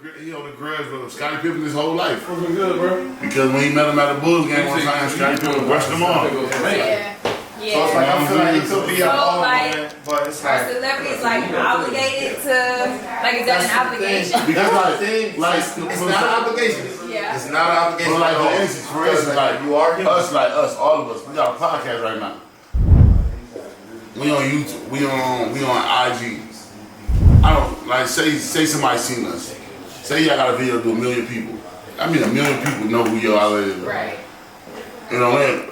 the grudge with Scottie Pippen his whole life. What's been good, bro? Because when he met him at the Bulls game one time, Scottie Pippen brushed him off. Yeah. Yeah. So it's like I feel like it could be a like, but it's our like celebrities like obligated to like is that an obligation? Because it's not an obligation. Yeah. It's not an obligation. But like for instance, like you are him. us, all of us, we got a podcast right now. We on YouTube, we on IG. I don't like say somebody seen us. Say y'all got a video to 1 million people. I mean 1 million people know who you are. Right. You know what I mean?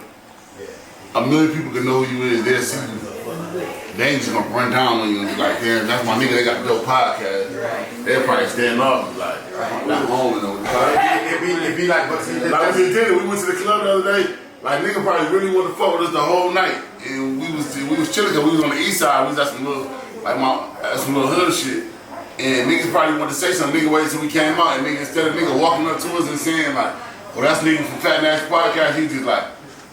1 million people can know who you is. They'll see you. They ain't just gonna run down on you and be like, damn, that's my nigga. They got a dope podcast. Right. They'll probably stand up like, not home and all that. It'd be like, but see, Like we did it. We went to the club the other day. Like nigga probably really wanted to fuck with us the whole night, and we was chilling because we was on the east side. We was at some little some little hood shit, and niggas probably wanted to say something. Nigga waited till we came out, and nigga instead of nigga walking up to us and saying like, "Well, that's nigga from Fat Nasty Podcast," he just like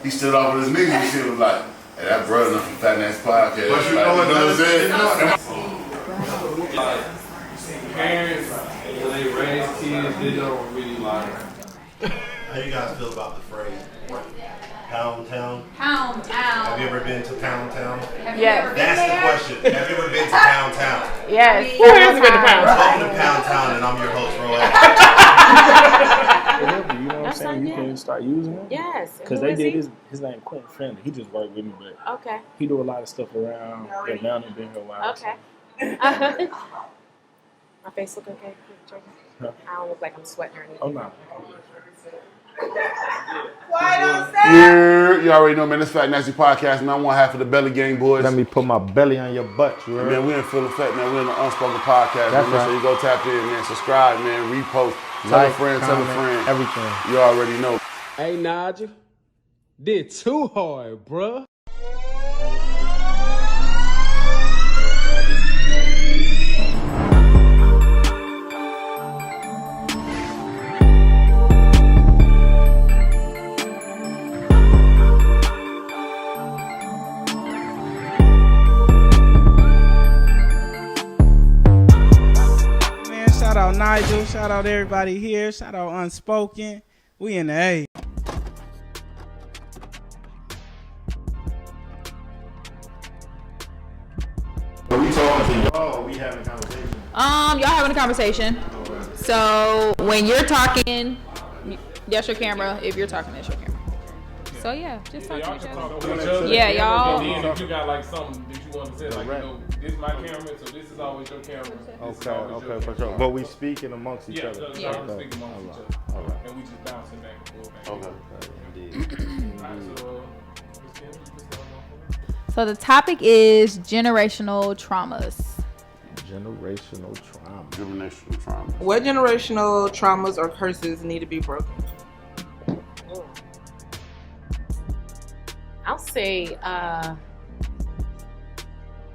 he stood off with his nigga and shit was like, "Hey, that brother from Fat Nasty Podcast." But you know what I'm saying? Like, parents, when they raise kids, they don't really like. How you guys feel about the phrase Pound Town? Pound town. Have you ever been to Pound Town? Yes. That's the question. Have you ever been to Pound Town? Yes. Who has been to Pound Welcome to Pound Town, and I'm your host, Roy. You know what I'm saying? You can start using him. Yes. Because they did his name Quentin Friendly. He just worked with me, but Okay. he do a lot of stuff around Atlanta, been here a while. Okay. My face look okay? Huh? I don't look like I'm sweating or anything. Oh no. Why don't say? Yeah, you already know, man. This Fat Nasty Podcast, man. I'm one half of the Belly Gang boys. Let me put my belly on your butt, you heard? Man, we in full effect, man. We in the Unspoken Podcast. That's man. right. So you go tap in, man. Subscribe, man. Repost. Tell a friend, tell a friend. Everything. You already know. Hey, Nigel. Did too hard, bruh. Shout out Nigel, shout out everybody here, shout out Unspoken. We in the A. Are we talking to y'all or we having a conversation? Y'all having a conversation. So when you're talking, that's your camera. If you're talking, that's your camera. So yeah, just talk to each other. Yeah, y'all. And then if you got like something that you want to say, like, you know, this is my camera, so this is always your camera. Okay, for sure. But we speaking amongst each other. Yeah, we speak amongst each other. All right. And we just bouncing back and forth. Okay. Indeed. So the topic is generational traumas. Generational trauma. Generational trauma. What generational traumas or curses need to be broken? I'll say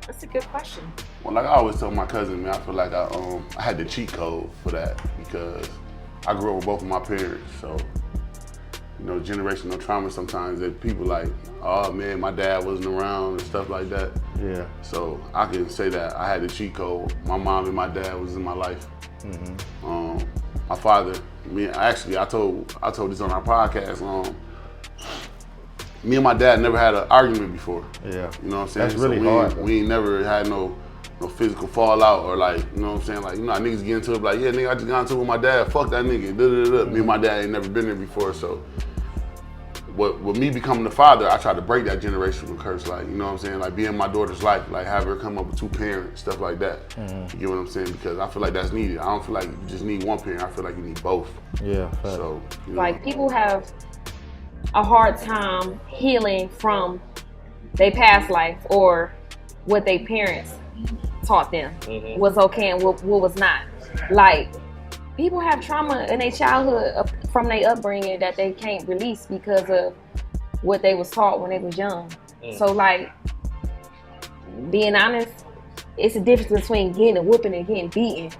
that's a good question. Well, like I always tell my cousin, man, I feel like I had the cheat code for that because I grew up with both of my parents. So, you know, generational trauma sometimes that people like, oh man, my dad wasn't around and stuff like that. Yeah. So I can say that I had the cheat code. My mom and my dad was in my life. Mm-hmm. My father, I told this on our podcast. Me and my dad never had an argument before. Yeah. You know what I'm saying? That's really hard. We ain't never had no physical fallout or like, you know what I'm saying? Like, you know how niggas get into it, like, yeah, nigga, I just got into it with my dad. Fuck that nigga. Me and my dad ain't never been there before, so. With me becoming the father, I try to break that generational curse, like, you know what I'm saying? Like, be in my daughter's life, like, have her come up with 2 parents, stuff like that. Mm-hmm. You get what I'm saying? Because I feel like that's needed. I don't feel like you just need one parent. I feel like you need both. Yeah. So, you know. Like, people have a hard time healing from their past life or what their parents taught them was okay and what was not. Like, people have trauma in their childhood from their upbringing that they can't release because of what they was taught when they was young. So, like, being honest, it's a difference between getting a whooping and getting beaten.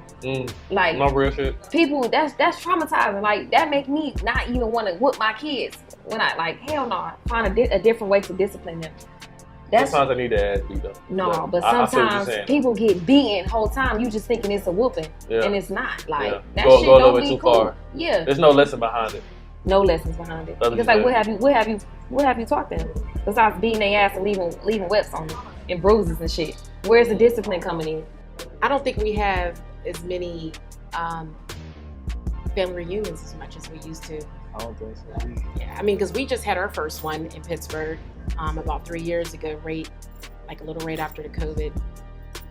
Like, no real shit. People, that's traumatizing. Like, that make me not even want to whoop my kids when I, like, hell no, find a different way to discipline them. Sometimes I need to ass beat though. No, but I see what you're sometimes saying. people get beaten whole time. You just thinking it's a whooping, and it's not. Like that go shit a little don't bit be too cool. far. Yeah, There's no lesson behind it. no lessons behind it. Other Because than like, that. what have you taught them besides beating their ass and leaving webs on them and bruises and shit? Where's the discipline coming in? I don't think we have as many family reunions as much as we used to. I don't think so. Yeah, I mean, because we just had our first one in Pittsburgh about 3 years ago, like a little right after the COVID.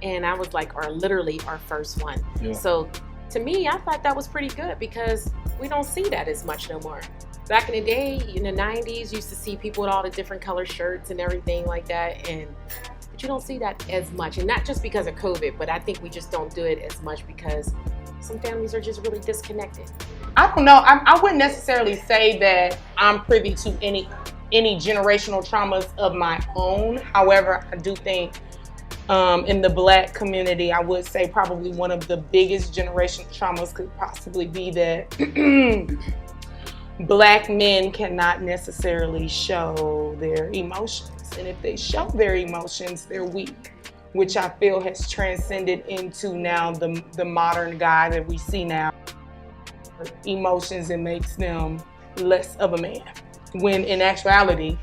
And I was like, literally our first one. Yeah. So to me, I thought that was pretty good because we don't see that as much no more. Back in the day, in the 90s, you used to see people with all the different color shirts and everything like that. But you don't see that as much. And not just because of COVID, but I think we just don't do it as much because some families are just really disconnected. I don't know. I wouldn't necessarily say that I'm privy to any generational traumas of my own. However, I do think in the Black community, I would say probably one of the biggest generational traumas could possibly be that Black men cannot necessarily show their emotions. And if they show their emotions, they're weak, which I feel has transcended into now the modern guy that we see now. Emotions, it makes them less of a man. When in actuality,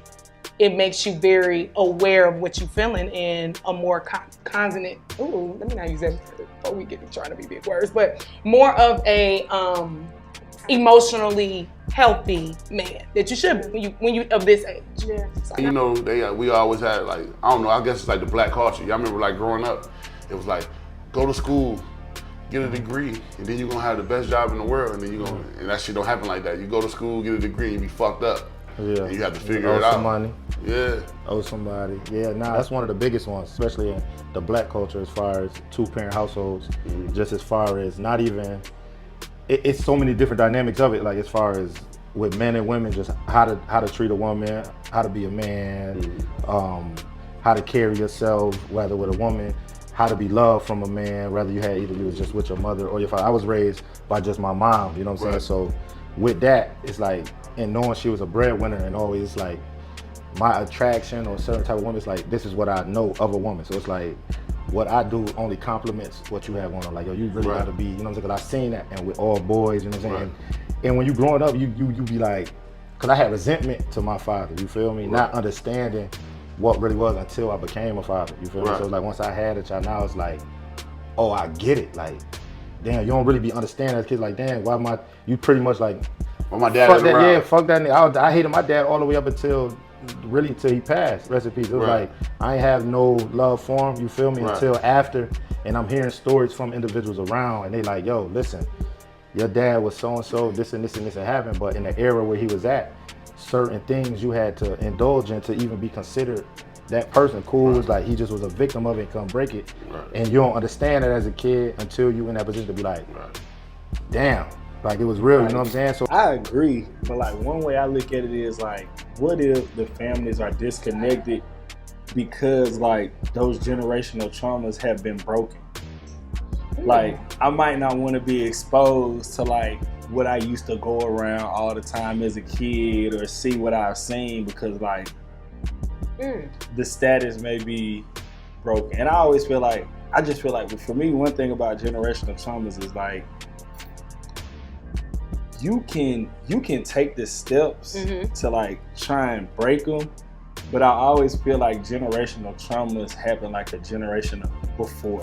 it makes you very aware of what you're feeling and a more consonant. Ooh, let me not use that before we get to trying to be big words, but more of a emotionally healthy man that you should be when you of this age. Yeah. You know, we always had like, I don't know, I guess it's like the Black culture. Y'all remember like growing up, it was like, go to school, get a degree, and then you're gonna have the best job in the world, and then and that shit don't happen like that. You go to school, get a degree, and you be fucked up. Yeah. And you have to figure it out. Some money. Yeah. Owe somebody. Yeah, that's one of the biggest ones, especially in the Black culture as far as two-parent households, just as far as not even, it's so many different dynamics of it, like as far as with men and women, just how to treat a woman, how to be a man, how to carry yourself, whether with a woman, how to be loved from a man, whether you was just with your mother or your father. I was raised by just my mom, you know what I'm saying? So with that, it's like, and knowing she was a breadwinner and always like my attraction or certain type of woman, it's like, this is what I know of a woman. So it's like, what I do only complements what you have going on. Like, yo, you really gotta be, you know what I'm saying? Cause I seen that, and with all boys, you know what I'm saying? And when you growing up, you be like, cause I had resentment to my father, you feel me? Not understanding what really was until I became a father, you feel me? So it's like, once I had a child, now it's like, oh, I get it. Like, damn, you don't really be understanding as kids. Like, damn, why you pretty much like, well, my dad fuck that, yeah, fuck that nigga. I hated my dad all the way up until he passed. Rest in peace. It was like, I ain't have no love for him, you feel me, until after. And I'm hearing stories from individuals around, and they like, yo, listen, your dad was so-and-so, this and this and this had happened, but in the era where he was at, certain things you had to indulge in to even be considered that person. Cool was like, he just was a victim of it and couldn't break it. And you don't understand it as a kid until you in that position to be like, damn. Like, it was real, you know what I'm saying? So I agree, but like one way I look at it is like, what if the families are disconnected because like those generational traumas have been broken? Like, I might not want to be exposed to like what I used to go around all the time as a kid or see what I've seen because like the status may be broken. And I always feel like, for me, one thing about generational traumas is like, you can take the steps to like try and break them, but I always feel like generational traumas happen like a generation before.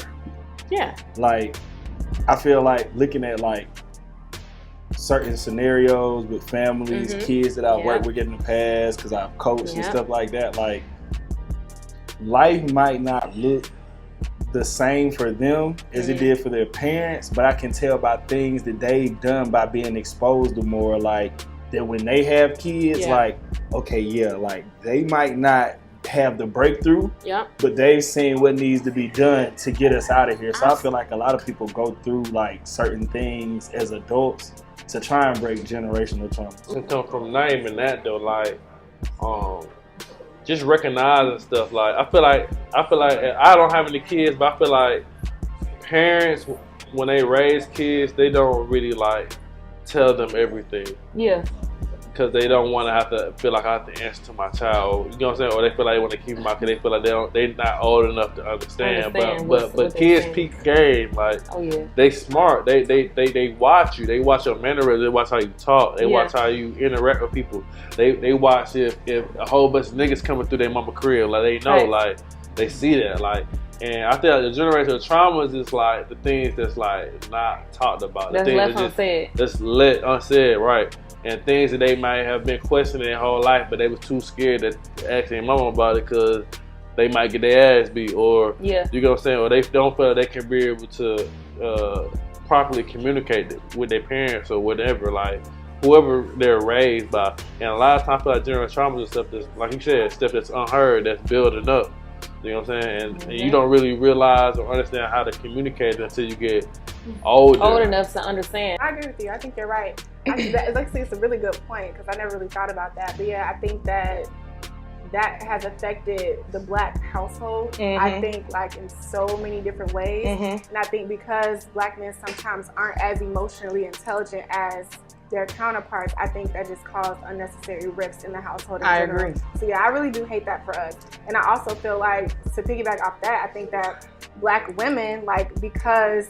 Yeah. Like, I feel like looking at like certain scenarios with families, kids that I've worked with in the past, because I've coached and stuff like that, like life might not look the same for them as it did for their parents, but I can tell by things that they've done by being exposed to more, like that when they have kids, like, okay, like they might not have the breakthrough, but they've seen what needs to be done to get us out of here. So I feel like a lot of people go through like certain things as adults to try and break generational trauma. To come from naming that though, like, just recognizing stuff. Like, I feel like I don't have any kids, but I feel like parents, when they raise kids, they don't really like tell them everything. Yeah. because they don't want to have to feel like I have to answer to my child. You know what I'm saying? Or they feel like they want to keep them out because they feel like they're not old enough to understand. But kids peak game. Like, they smart. They watch you. They watch your mannerisms. They watch how you talk. They watch how you interact with people. They watch if a whole bunch of niggas coming through their mama crib. Like, they know. Like, they see that. Like, and I think like the generational traumas is like the things that's like not talked about. That's left unsaid. That's let unsaid, right? And things that they might have been questioning their whole life, but they was too scared to ask their mama about it because they might get their ass beat, or you know what I'm saying, or they don't feel they can be able to properly communicate with their parents or whatever, like whoever they're raised by. And a lot of times, I feel like generational traumas and stuff that's, like you said, stuff that's unheard, that's building up. You know what I'm saying? And you don't really realize or understand how to communicate until you get older. Old enough to understand. I agree with you. I think you're right. It's a really good point because I never really thought about that. But yeah, I think that has affected the Black household. I think like in so many different ways. And I think because Black men sometimes aren't as emotionally intelligent as their counterparts, I think that just caused unnecessary rifts in the household in general. Agree. So yeah, I really do hate that for us. And I also feel like, to piggyback off that, I think that Black women, like, because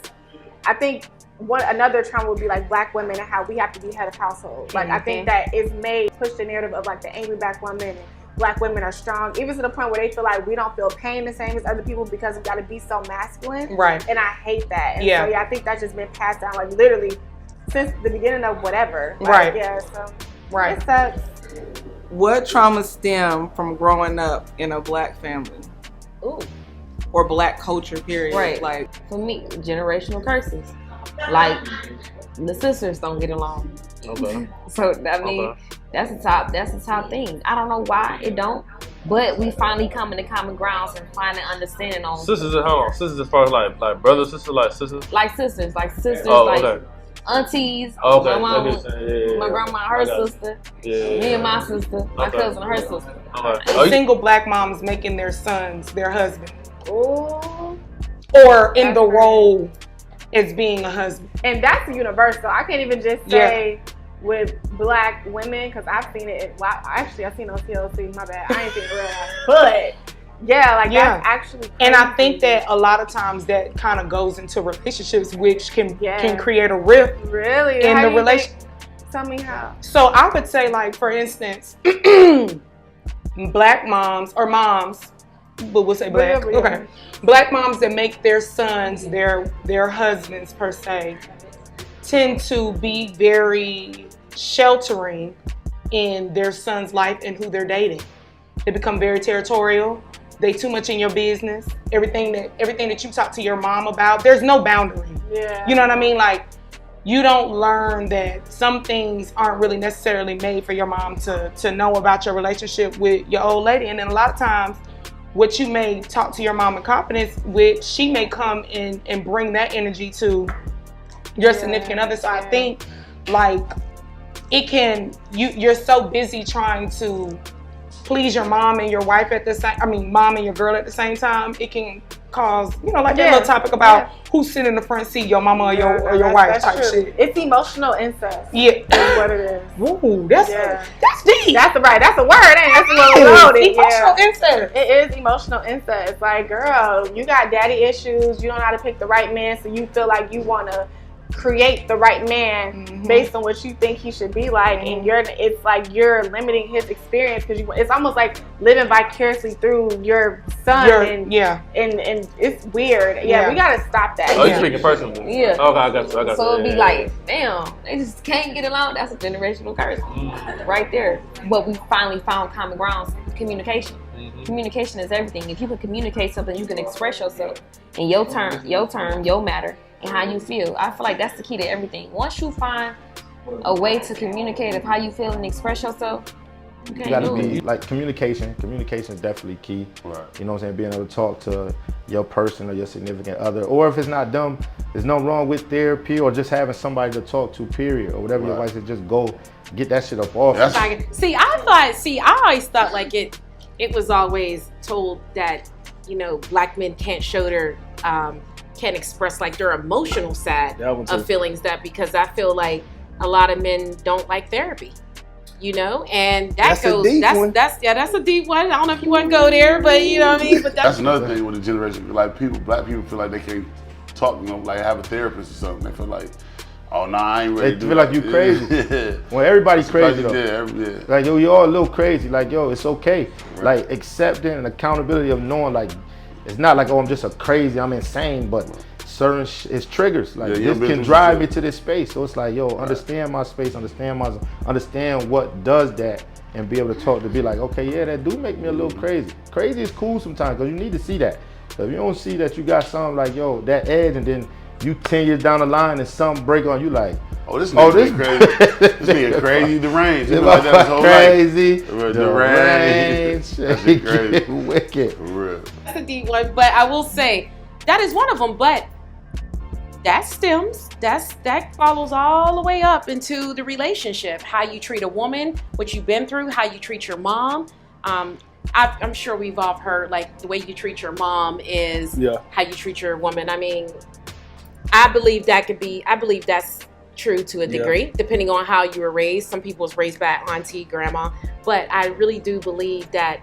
I think another trauma would be like Black women and how we have to be head of household. Like, I think that it's push the narrative of like the angry Black woman and Black women are strong, even to the point where they feel like we don't feel pain the same as other people because we got to be so masculine. Right. And I hate that. And so yeah, I think that's just been passed down, like literally since the beginning of whatever. Like, right. Yeah. So it sucks. What trauma stem from growing up in a Black family? Ooh. Or Black culture, period. Right. Like, for me, generational curses. Like, the sisters don't get along. Okay. So I mean, that's the top thing. I don't know why it don't, but we finally come into common grounds and find an understanding on. Sisters at home. Sisters as far as like brothers, sisters, like sisters. Like sisters, Oh, like okay. Aunties. Okay. My mama, Yeah. my grandma, her sister. Yeah. Me and my sister, my cousin, her sister. Okay. Single Black moms making their sons their husband. Ooh. Or in the role as being a husband. And that's universal. I can't even just say with Black women, because I've seen it. Actually, I've seen it on TLC. My bad. I ain't seen it in real life. But yeah, that's actually crazy. And I think that a lot of times that kind of goes into relationships, which can create a rift in the relationship. Tell me how. So I would say, like, for instance, Black moms or moms, but we'll say Black. Yeah. Okay. Black moms that make their sons their husbands per se tend to be very sheltering in their son's life and who they're dating. They become very territorial. They too much in your business. Everything that you talk to your mom about, there's no boundary. Yeah. You know what I mean? Like, you don't learn that some things aren't really necessarily made for your mom to know about your relationship with your old lady. And then a lot of times, what you may talk to your mom in confidence with, she may come in and bring that energy to your significant other. So I think, like, it can, you're so busy trying to please your mom and your wife at the same, mom and your girl at the same time, it can cause, that little topic about who's sitting in the front seat, your mama or your wife type shit. It's emotional incest. Yeah. Is what it is. Ooh, that's deep. That's a word, ain't it? That's a little loaded. Emotional incest. It is emotional incest. It's like, girl, you got daddy issues, you don't know how to pick the right man, so you feel like you want to create the right man based on what you think he should be like, and it's like you're limiting his experience because it's almost like living vicariously through your son. And it's weird. Yeah, we gotta stop that. Oh, you speaking personally? Yeah. Okay, I got you. So it'd be like, damn, they just can't get along. That's a generational curse right there. But we finally found common grounds. Communication. Communication is everything. If you can communicate something, you can express yourself in your term, your matter, and how you feel. I feel like that's the key to everything. Once you find a way to communicate of how you feel and express yourself, you gotta be like communication. Communication is definitely key. Right. You know what I'm saying? Being able to talk to your person or your significant other, or if it's not them, there's no wrong with therapy or just having somebody to talk to, period, or whatever your wife is. Just go get that shit up off. I always thought like it was always told that, Black men can't show their, can't express like their emotional side of feelings, that because I feel like a lot of men don't like therapy. You know, and that That's a deep one. that's a deep one. I don't know if you want to go there, but you know what I mean. But That's another thing with the generation. Like black people feel like they can't talk, you know, like have a therapist or something. They feel like, oh nah, I ain't ready. They feel like you crazy. Yeah. Well, everybody's crazy though. Yeah. Like yo, you're all a little crazy. Like yo, it's okay. Right. Like accepting and accountability of knowing like it's not like, oh, I'm just I'm insane, but certain it's triggers. Like this can drive me to this space. So it's like, yo, understand my space, understand what does that, and be able to talk to be like, okay, yeah, that do make me a little crazy. Crazy is cool sometimes because you need to see that. So if you don't see that you got something like, yo, that edge, and then you 10 years down the line and something break on you, like, this crazy. This nigga crazy deranged. This like that his whole crazy, deranged. That's crazy. Wicked. For real. That's a deep one, but I will say that is one of them. But that follows all the way up into the relationship. How you treat a woman, what you've been through, how you treat your mom. I'm sure we've all heard like the way you treat your mom is how you treat your woman. I mean, I believe that's true to a degree, depending on how you were raised. Some people was raised by auntie, grandma, but I really do believe that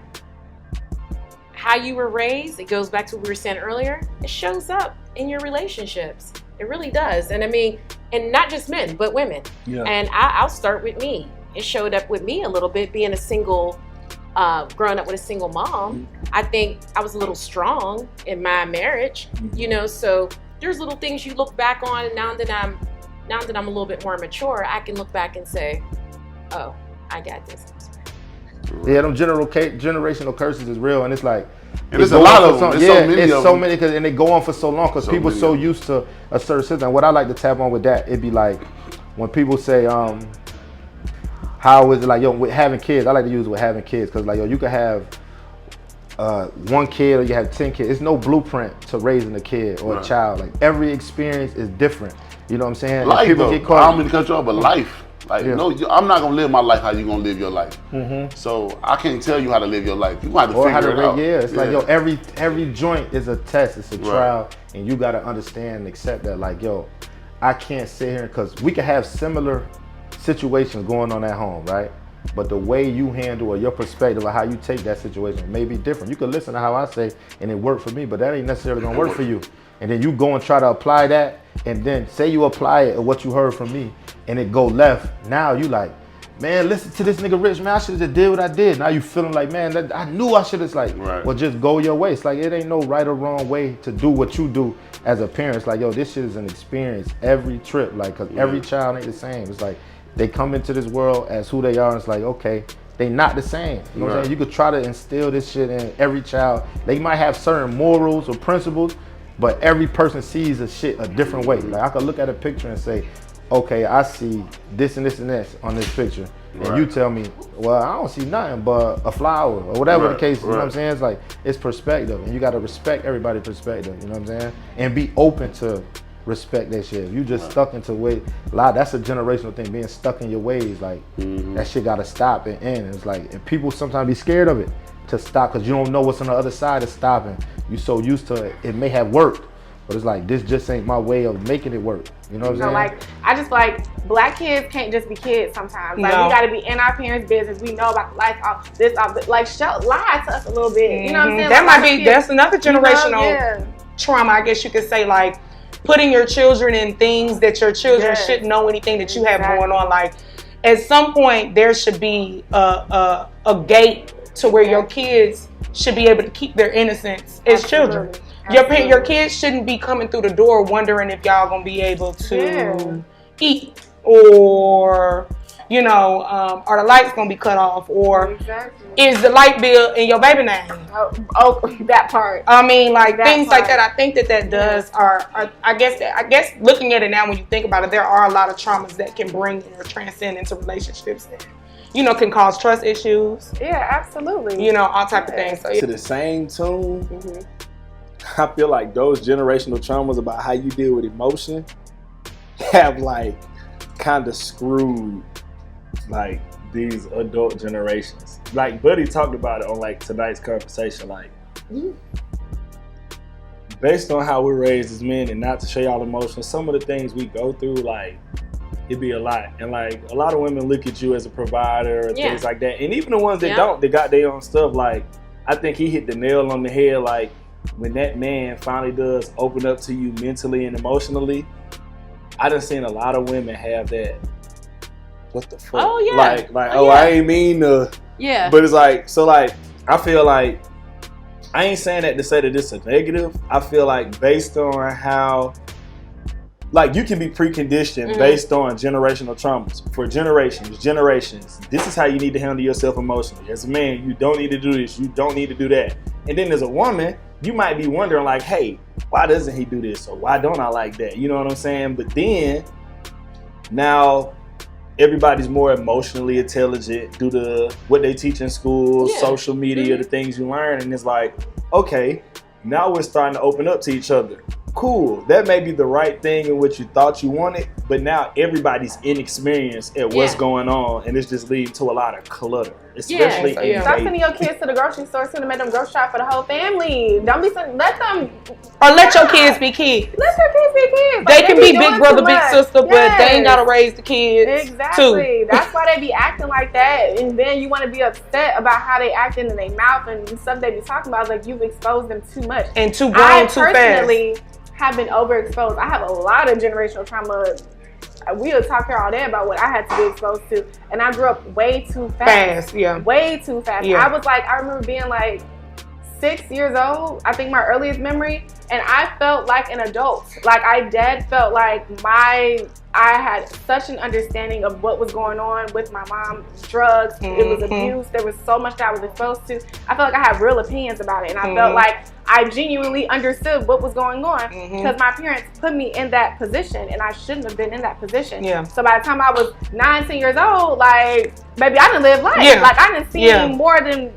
how you were raised, it goes back to what we were saying earlier, it shows up in your relationships. It really does. And I mean, and not just men, but women. Yeah. And I'll start with me. It showed up with me a little bit, being a single, growing up with a single mom. I think I was a little strong in my marriage, you know, so there's little things you look back on, and now that I'm a little bit more mature, I can look back and say, oh, I got this. Yeah, them generational curses is real, and it's like, and there's a lot of them. It's so many, and they go on for so long because people are so used to a certain system. What I like to tap on with that, it'd be like when people say, how is it like, yo, with having kids? I like to use with having kids because like, yo, you could have one kid or you have 10 kids. It's no blueprint to raising a kid or a child. Like every experience is different. You know what I'm saying? Life, people though. get caught. I don't mean to cut you off, but life. Like, no, I'm not gonna live my life how you gonna live your life. So I can't tell you how to live your life. You might have to figure it out. Yeah, it's like, yo, every joint is a test. It's a trial, and you gotta understand and accept that. Like, yo, I can't sit here because we can have similar situations going on at home, right? But the way you handle or your perspective of how you take that situation may be different. You can listen to how I say, and it worked for me, but that ain't necessarily gonna work for you. And then you go and try to apply that, and then say you apply it or what you heard from me, and it go left. Now you like, man, listen to this nigga Rich, man, I should have just did what I did. Now you feeling like, man, I knew I should have, like, well, just go your way. It's like, it ain't no right or wrong way to do what you do as a parent. It's like, yo, this shit is an experience every trip, like, cause every child ain't the same. It's like, they come into this world as who they are, and it's like, okay, they not the same. You know what I'm saying? You could try to instill this shit in every child. They might have certain morals or principles, but every person sees a shit a different way. Like I could look at a picture and say, okay, I see this and this and this on this picture. And you tell me, well, I don't see nothing but a flower or whatever the case is. You know what I'm saying? It's like, it's perspective, and you gotta respect everybody's perspective, you know what I'm saying? And be open to respect that shit. If you just stuck into way, that's a generational thing, being stuck in your ways. Like that shit gotta stop and end. It's like, and people sometimes be scared of it to stop because you don't know what's on the other side of stopping. You so used to it, it may have worked, but it's like, this just ain't my way of making it work. You know what I'm saying? Like, I just feel like black kids can't just be kids sometimes. Like, we gotta be in our parents' business. We know about life, like, lie to us a little bit. You know what I'm saying? That might be, that's another generational trauma, I guess you could say, like, putting your children in things that your children shouldn't know anything that you have going on. Like, at some point, there should be a gate to where your kids should be able to keep their innocence as children. Your kids shouldn't be coming through the door wondering if y'all gonna be able to eat, or you know, are the lights gonna be cut off, or is the light bill in your baby name? Oh, that part. I mean, like things like that. I think that does I guess looking at it now, when you think about it, there are a lot of traumas that can bring or transcend into relationships that, you know, can cause trust issues. Yeah, absolutely. You know, all type of things. So, to the same tune, I feel like those generational traumas about how you deal with emotion have like kind of screwed like these adult generations. Like Buddy talked about it on like tonight's conversation. Like based on how we're raised as men, and not to show y'all emotions, some of the things we go through, like it'd be a lot. And like a lot of women look at you as a provider or Yeah. things like that. And even the ones that Yeah. don't, they got their own stuff. Like I think he hit the nail on the head. Like when that man finally does open up to you mentally and emotionally, I done seen a lot of women have that. What the fuck? Oh, yeah. Like Oh, I yeah. ain't mean to. Yeah. But it's like, so like, I feel like, I ain't saying that to say that it's a negative. I feel like based on how, like you can be preconditioned based on generational traumas. For generations, this is how you need to handle yourself emotionally. As a man, you don't need to do this, you don't need to do that. And then as a woman, you might be wondering like, hey, why doesn't he do this? Or why don't I like that? You know what I'm saying? But then, now, everybody's more emotionally intelligent due to what they teach in school, social media, the things you learn. And it's like, okay, now we're starting to open up to each other. Cool. That may be the right thing in what you thought you wanted, but now everybody's inexperienced at what's going on, and it's just leading to a lot of clutter. Especially in Stop sending your kids to the grocery store to make them grocery shop for the whole family. Don't be let them. Or let your kids be kids. Let your kids be kids. They Like, can be be doing big brother, too big much. sister, but they ain't Yes. gotta raise the kids Exactly. too. That's why they be acting like that, and then you want to be upset about how they acting in their mouth and stuff they be talking about. Like you've exposed them too much And too grown too fast. I personally have been overexposed. I have a lot of generational trauma. We'll talk here all day about what I had to be exposed to, and I grew up way too fast. Way too fast. Yeah. I was like, I remember being like 6 years old, I think my earliest memory, and I felt like an adult. Like I dead felt like I had such an understanding of what was going on with my mom, drugs, it was abuse, there was so much that I was exposed to. I felt like I had real opinions about it, and I felt like I genuinely understood what was going on because my parents put me in that position, and I shouldn't have been in that position. So by the time I was 9, 10 years old, like, baby, I didn't live life. Like I didn't see more than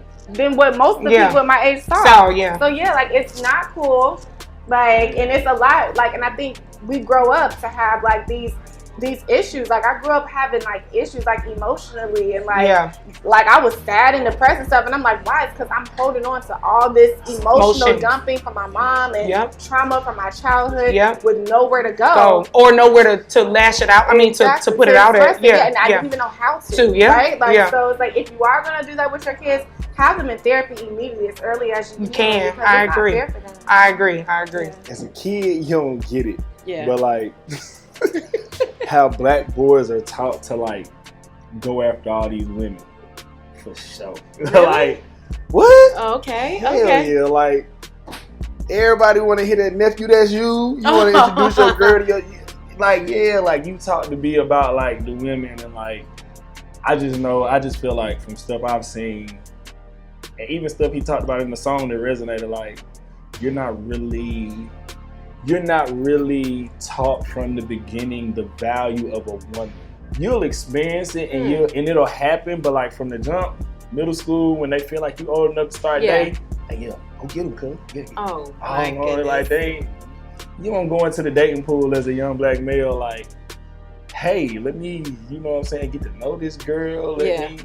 what most of the people at my age saw. So yeah, like it's not cool. Like, and it's a lot. Like, and I think we grow up to have like these issues. Like I grew up having like issues like emotionally and like like I was sad and depressed and stuff, and I'm like, why? It's because I'm holding on to all this emotional dumping from my mom and trauma from my childhood with nowhere to go or nowhere to lash it out. I mean, to put it out at. And I didn't even know how to. Right? Like so it's like if you are gonna do that with your kids, have them in therapy immediately as early as you can. I agree. I agree. As a kid, you don't get it. But like how black boys are taught to like go after all these women. For sure. Really? Like, what? Okay. Hell Okay. yeah, like everybody wanna hit that nephew that's you. You wanna introduce your girl to your like you taught to be about like the women and like I just feel like from stuff I've seen and even stuff he talked about in the song that resonated, like you're not really taught from the beginning the value of a woman. You'll experience it and it'll happen, but like from the jump, middle school, when they feel like you old enough to start dating, like go get them, cuz. Oh my goodness. Like you won't go into the dating pool as a young black male like, hey, let me, you know what I'm saying, get to know this girl. Let me,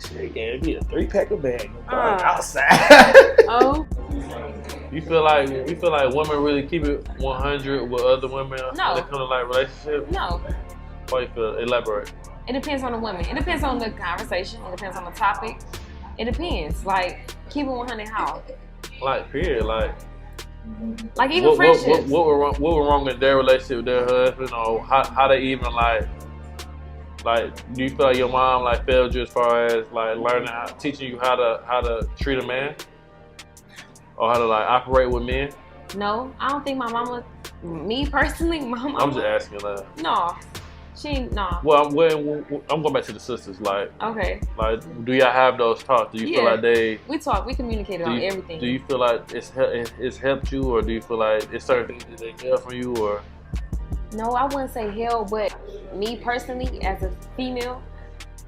shit, it'd be a 3-pack of bag outside. You feel like women really keep it 100 with other women when it comes to like relationships? No. Why you feel? Elaborate. It depends on the woman. It depends on the conversation. It depends on the topic. It depends. Like, keep it 100 how? Like, period. Like even friendships. What were wrong in their relationship with their husband, or how they even like do you feel like your mom like failed you as far as like teaching you how to treat a man or how to like operate with men? No, I don't think my mama. Me personally, my mama. I'm just asking that. No, no. Well, I'm going back to the sisters. Like, okay. Like, do y'all have those talks? Do you feel like we talk, we communicated on everything. Do you feel like it's helped you, or do you feel like it's certain things that they help from you, or? No, I wouldn't say hell, but me personally, as a female,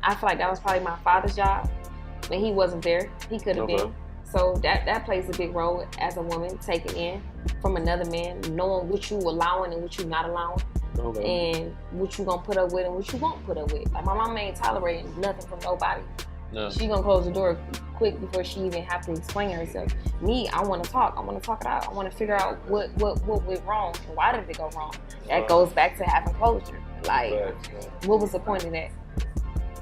I feel like that was probably my father's job. When he wasn't there, he could have been. So that plays a big role as a woman, taking in from another man, knowing what you allowing and what you not allowing. And what you gonna put up with and what you won't put up with. Like my mama ain't tolerating nothing from nobody. No. She gonna close the door quick before she even have to explain herself. Me, I wanna talk. I wanna talk it out. I wanna figure out what went wrong and why did it go wrong. That goes back to having closure. Like, what was the point of that?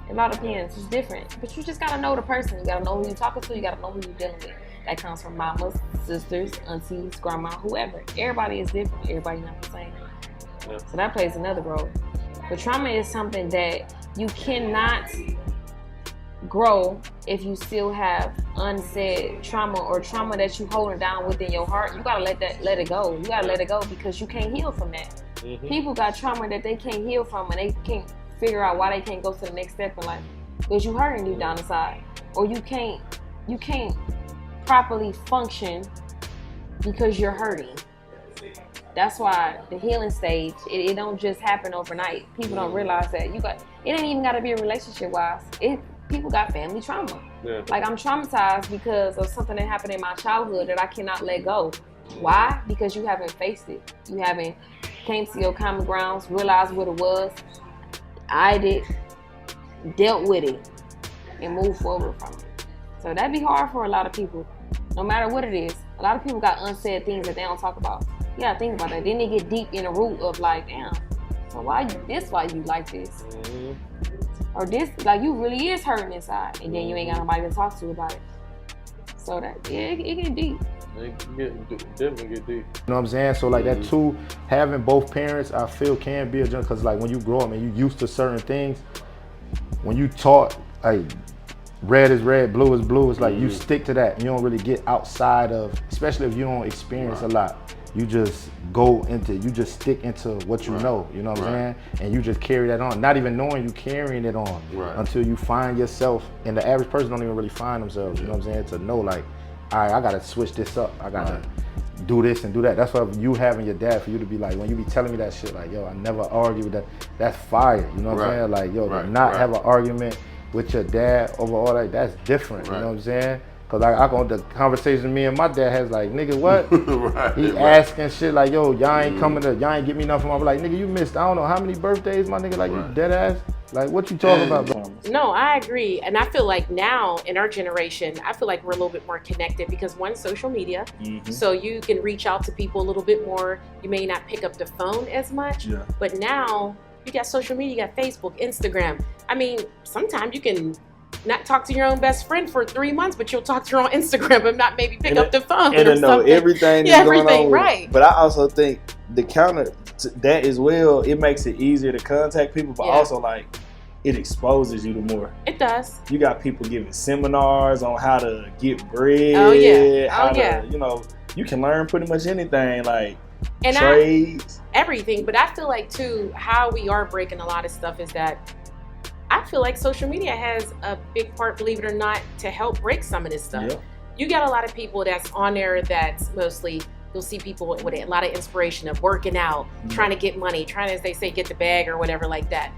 A lot of parents is different, but you just gotta know the person. You gotta know who you're talking to. You gotta know who you're dealing with. That comes from mamas, sisters, aunties, grandma, whoever. Everybody is different. Everybody not the same. Yeah. So that plays another role. But trauma is something that you cannot grow if you still have unsaid trauma or trauma that you holding down within your heart. You gotta let it go. You gotta let it go because you can't heal from that. People got trauma that they can't heal from, and they can't figure out why they can't go to the next step in life because you hurting deep down inside, or you can't properly function because you're hurting. That's why the healing stage, it don't just happen overnight. People don't realize that it ain't even gotta be a relationship wise. People got family trauma. Yeah. Like, I'm traumatized because of something that happened in my childhood that I cannot let go. Why? Because you haven't faced it. You haven't came to your common grounds, realized what it was, eyed it, dealt with it, and moved forward from it. So that'd be hard for a lot of people, no matter what it is. A lot of people got unsaid things that they don't talk about. You gotta think about that. Then they get deep in the root of like, damn, so why you like this? Or this, like, you really is hurting inside, and then you ain't got nobody to talk to about it. So that, it get deep. Definitely get deep. You know what I'm saying? So like that too, having both parents, I feel can be a journey, because like when you grow up and you used to certain things, when you taught like red is red, blue is blue, it's like you stick to that. You don't really get outside of, especially if you don't experience a lot. You just you just stick into what you know, you know what I'm saying? And you just carry that on, not even knowing you carrying it on until you find yourself, and the average person don't even really find themselves, you know what I'm saying? To know like, all right, I gotta switch this up, I gotta do this and do that. That's why you having your dad, for you to be like, when you be telling me that shit, like, yo, I never argue with that, that's fire, you know what I'm saying? Like, yo, to not have an argument with your dad over all that, that's different, you know what I'm saying? Cause I go the conversation me and my dad has like, nigga, what? He asking shit like, yo, y'all ain't coming to, y'all ain't get me nothing. I'm like, nigga, you missed, I don't know how many birthdays, my nigga, like you dead ass. Like, what you talking about, bro? No, I agree. And I feel like now in our generation, I feel like we're a little bit more connected because one, social media. So you can reach out to people a little bit more. You may not pick up the phone as much, but now you got social media, you got Facebook, Instagram. I mean, sometimes you can not talk to your own best friend for 3 months, but you'll talk to your own Instagram and not maybe pick up the phone and or know something. Everything yeah, is going everything, on. right. But I also think the counter to that as well, it makes it easier to contact people, but also like it exposes you to more. It does. You got people giving seminars on how to get bread. Oh yeah. How to, you know, you can learn pretty much anything, like and trades. Everything. But I feel like too, how we are breaking a lot of stuff is that I feel like social media has a big part, believe it or not, to help break some of this stuff. Yeah. You got a lot of people that's on there that's mostly, you'll see people with a lot of inspiration of working out, trying to get money, trying to, as they say, get the bag or whatever like that.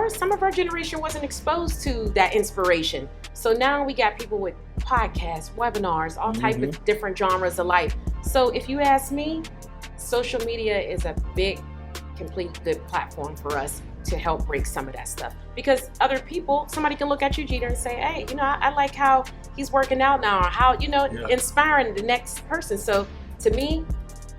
Some of our generation wasn't exposed to that inspiration. So now we got people with podcasts, webinars, all type of different genres of life. So if you ask me, social media is a big, complete good platform for us to help break some of that stuff. Because other people, somebody can look at you, Jeter, and say, hey, you know, I like how he's working out now, or how, you know, inspiring the next person. So to me,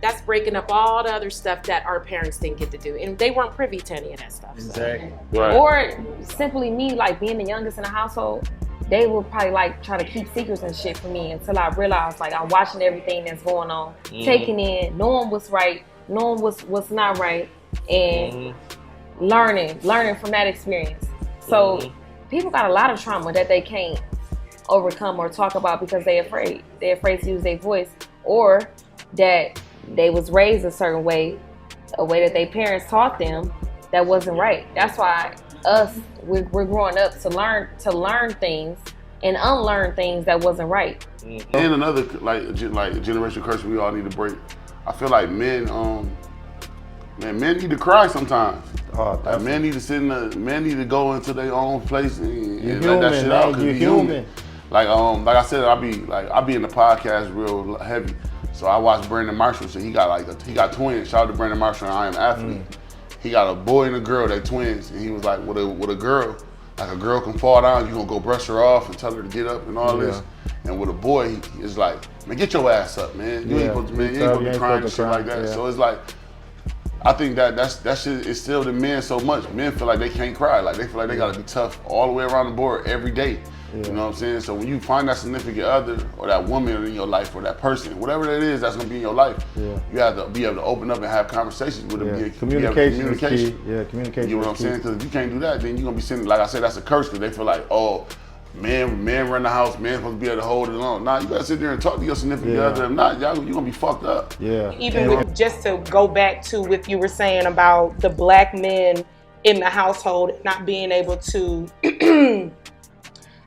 that's breaking up all the other stuff that our parents didn't get to do. And they weren't privy to any of that stuff. Exactly. So. Right. Or simply me, like being the youngest in the household, they would probably like try to keep secrets and shit from me until I realized like I'm watching everything that's going on, taking in, knowing what's right, knowing what's not right, and learning from that experience. So people got a lot of trauma that they can't overcome or talk about because they're afraid. They're afraid to use their voice, or that they was raised a certain way, a way that their parents taught them that wasn't right. That's why we're growing up to learn things and unlearn things that wasn't right. And another like generational curse we all need to break. I feel like men need to cry sometimes. Like men need to men need to go into their own place and let that shit out. You're human. Like I said, I be in the podcast real heavy. So I watched Brandon Marshall. So he got twins. Shout out to Brandon Marshall and I Am Athlete. He got a boy and a girl, they twins. And he was like, with a girl, like a girl can fall down, you gonna go brush her off and tell her to get up and all this. And with a boy, he's like, man, get your ass up, man. You ain't supposed to be crying and shit like that. So it's like, I think that shit is still the men so much. Men feel like they can't cry. Like they feel like they gotta be tough all the way around the board every day. You know what I'm saying? So when you find that significant other or that woman in your life or that person, whatever that is that's gonna be in your life, you have to be able to open up and have conversations with them. Communication is key. Yeah, communication. You know what I'm saying? Because if you can't do that, then you're gonna be sitting, like I said, that's a curse because they feel like, oh, men run the house, men supposed to be able to hold it on. Nah, you gotta sit there and talk to your significant other. If not, you're gonna be fucked up. Yeah. Even with, just to go back to what you were saying about the black men in the household not being able to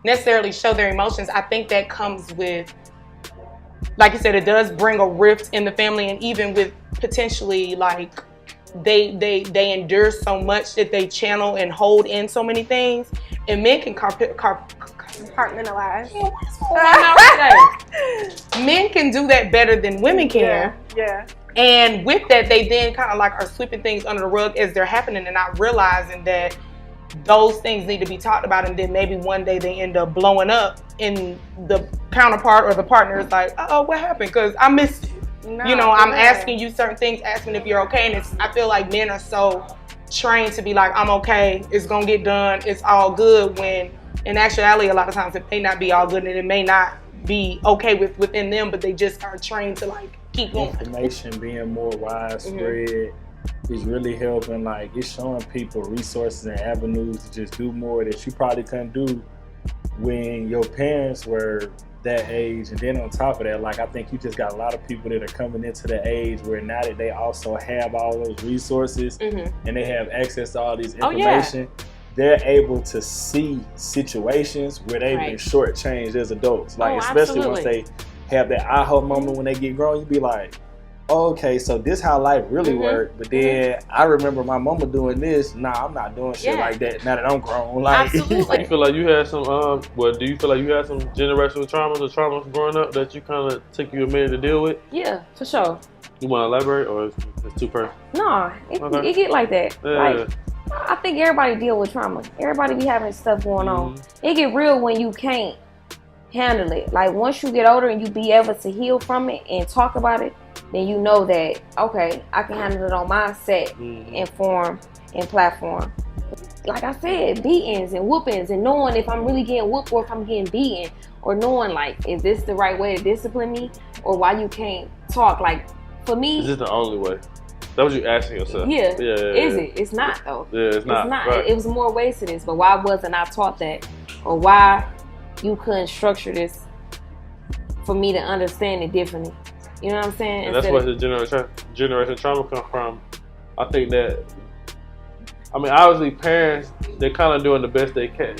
necessarily show their emotions, I think that comes with, like you said, it does bring a rift in the family, and even with potentially like they endure so much that they channel and hold in so many things, and men can compartmentalize. Men can do that better than women can. Yeah. And with that, they then kind of like are sweeping things under the rug as they're happening and not realizing that those things need to be talked about, and then maybe one day they end up blowing up and the counterpart or the partner is like, oh, what happened? Because I missed it. No, you know, I'm asking you certain things, asking if you're okay, and I feel like men are so trained to be like, I'm okay, it's gonna get done, it's all good, when in actuality a lot of times it may not be all good and it may not be okay within them, but they just are trained to like keep going. Information being more widespread is really helping. Like, it's showing people resources and avenues to just do more that you probably couldn't do when your parents were that age. And then on top of that, like, I think you just got a lot of people that are coming into the age where now that they also have all those resources and they have access to all these information, they're able to see situations where they've been shortchanged as adults. Like, especially once they have that aha moment when they get grown, you be like, okay, so this how life really worked. But then I remember my mama doing this. Nah, I'm not doing shit like that now that I'm grown. Like, you feel like you had some well, do you feel like you had some generational traumas or traumas growing up that you kind of took you a minute to deal with? Yeah, for sure. You want to elaborate, or it's too personal? No, it get like that. Like, I think everybody deal with trauma. Everybody be having stuff going on. It get real when you can't handle it. Like, once you get older and you be able to heal from it and talk about it, then you know that, okay, I can handle it on my set and form and platform. Like I said, beatings and whoopings, and knowing if I'm really getting whooped or if I'm getting beaten, or knowing like, is this the right way to discipline me, or why you can't talk. Like, for me, is this the only way? That was you asking yourself. Yeah. Is it? It's not though. Yeah, it's not. It's not. Right. It was more ways to this, but why wasn't I taught that, or why you couldn't structure this for me to understand it differently? You know what I'm saying? And that's where the generation trauma come from. I think that, I mean, obviously parents, they're kind of doing the best they can,